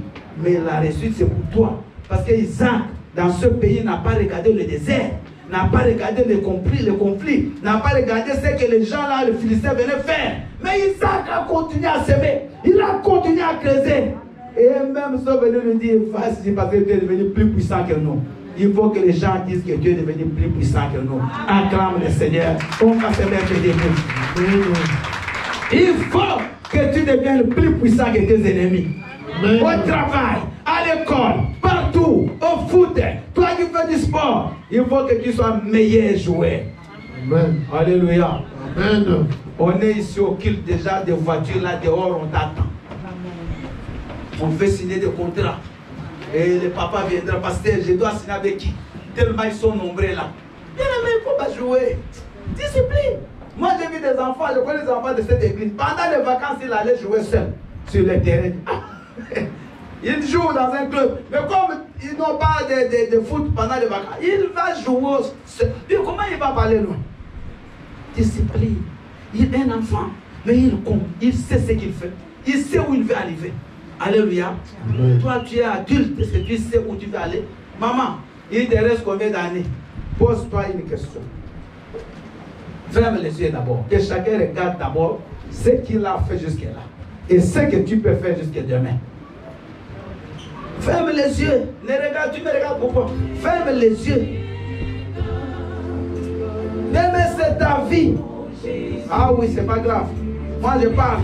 [SPEAKER 1] Mais la réussite, c'est pour toi. Parce que Isaac, dans ce pays, n'a pas regardé le désert, n'a pas regardé le conflit, n'a pas regardé ce que les gens là, les Philistins, venaient faire. Mais Isaac a continué à s'aimer. Il a continué à creuser. Et même sont venus lui dire, vas-y, parce que tu es devenu plus puissant que nous. Il faut que les gens disent que Dieu est devenu plus puissant que nous. Acclame le Seigneur. On va se mettre des mots. Il faut que tu deviennes plus puissant que tes ennemis. Au travail, à l'école, partout, au foot, toi qui fais du sport, il faut que tu sois meilleur joueur.
[SPEAKER 3] Amen.
[SPEAKER 1] Alléluia.
[SPEAKER 3] Amen.
[SPEAKER 1] On est ici au culte déjà des voitures là dehors, on t'attend. On fait signer des contrats. Et le papa viendra, pasteur, je dois signer avec qui? Tellement ils sont nombreux là. Bien aimé, il ne faut pas jouer. Discipline. Moi j'ai vu des enfants, je connais les enfants de cette église. Pendant les vacances, il allait jouer seul sur le terrain. Il joue dans un club. Mais comme ils n'ont pas de foot pendant les vacances, il va jouer seul. Puis comment il va parler loin? Discipline. Il est un enfant, mais il sait ce qu'il fait. Il sait où il veut arriver. Alléluia. Oui. Toi, tu es adulte, est-ce que tu sais où tu veux aller? Maman, il te reste combien d'années? Pose-toi une question. Ferme les yeux d'abord. Que chacun regarde d'abord ce qu'il a fait jusqu'à là. Et ce que tu peux faire jusqu'à demain. Ferme les yeux. Ne regarde, tu me regardes pourquoi? Ferme les yeux. Même c'est ta vie. Ah oui, c'est pas grave. Moi, je parle.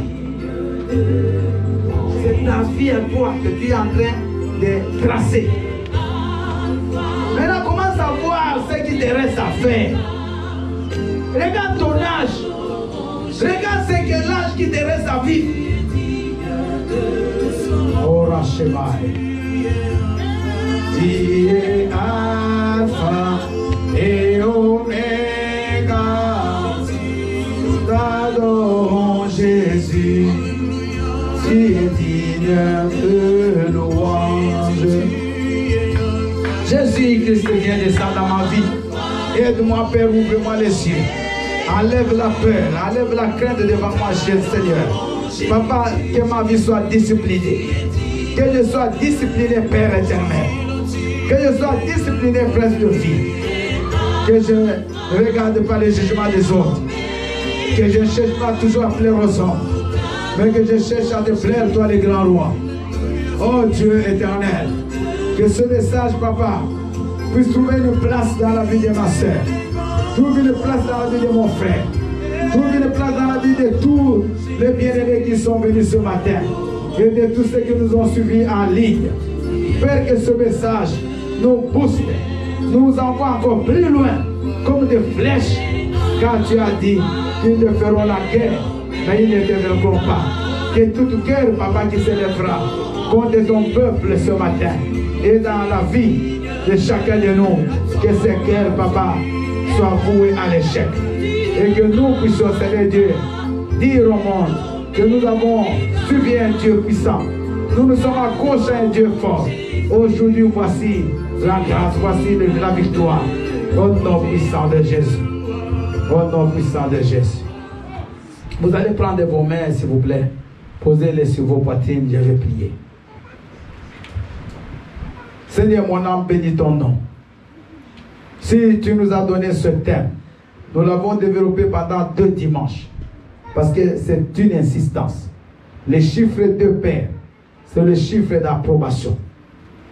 [SPEAKER 1] C'est ta vie à toi que tu es en train de tracer. Maintenant, commence à voir ce qui te reste à faire. Regarde ton âge. Regarde ce que l'âge qui te reste à vivre. Oh, Rachemai. Tu es Alpha et Oméga. T'adorons Jésus. Tu es digne de louange. Jésus-Christ vient descendre dans ma vie. Aide-moi, Père, ouvre-moi les cieux. Enlève la peur, enlève la crainte devant moi, Seigneur. Papa, que ma vie soit disciplinée. Que je sois discipliné, Père éternel. Que je sois discipliné, Prince de vie. Que je ne regarde pas les jugements des autres. Que je ne cherche pas toujours à plaire aux hommes. Mais que je cherche à te plaire, toi, les grands rois. Oh Dieu éternel. Que ce message, Papa, puisse trouver une place dans la vie de ma soeur. Trouve une place dans la vie de mon frère. Trouve une place dans la vie de tous les bien-aimés qui sont venus ce matin. Et de tous ceux qui nous ont suivis en ligne. Père, que ce message nous booste, nous envoie encore plus loin, comme des flèches, car tu as dit qu'ils te feront la guerre, mais ils ne te vaincront pas. Que tout cœur, Papa, qui s'élèvera contre ton peuple ce matin, et dans la vie de chacun de nous, que ces cœurs, Papa, soient voués à l'échec. Et que nous puissions, Seigneur Dieu, dire au monde que nous avons suivi un Dieu puissant. Nous nous sommes accrochés à un Dieu fort. Aujourd'hui, voici la grâce, voici la victoire. Au nom puissant de Jésus. Au nom puissant de Jésus. Vous allez prendre vos mains, s'il vous plaît. Posez-les sur vos poitrines, je vais prier. Seigneur, mon âme, bénis ton nom. Si tu nous as donné ce thème, nous l'avons développé pendant 2 dimanches. Parce que c'est une insistance. Les chiffres de Père, c'est le chiffre d'approbation.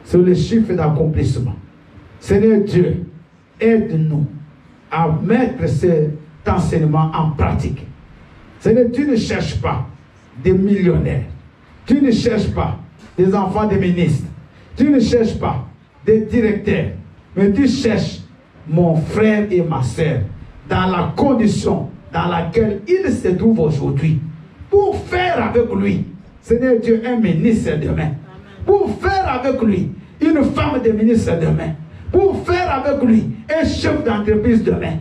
[SPEAKER 1] C'est le chiffre d'accomplissement. Seigneur Dieu, aide-nous à mettre cet enseignement en pratique. Seigneur, tu ne cherches pas des millionnaires. Tu ne cherches pas des enfants de ministres. Tu ne cherches pas des directeurs. Mais tu cherches mon frère et ma soeur dans la condition dans laquelle il se trouve aujourd'hui, pour faire avec lui, Seigneur Dieu, un ministre demain, pour faire avec lui une femme de ministre demain, pour faire avec lui un chef d'entreprise demain,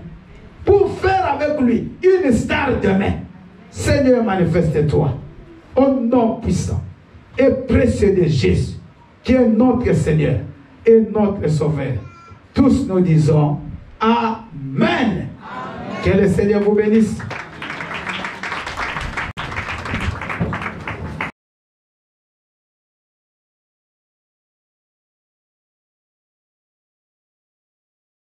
[SPEAKER 1] pour faire avec lui une star demain. Seigneur, manifeste-toi au nom puissant et précieux de Jésus, qui est notre Seigneur et notre Sauveur. Tous nous disons Amen. Que le Seigneur vous bénisse.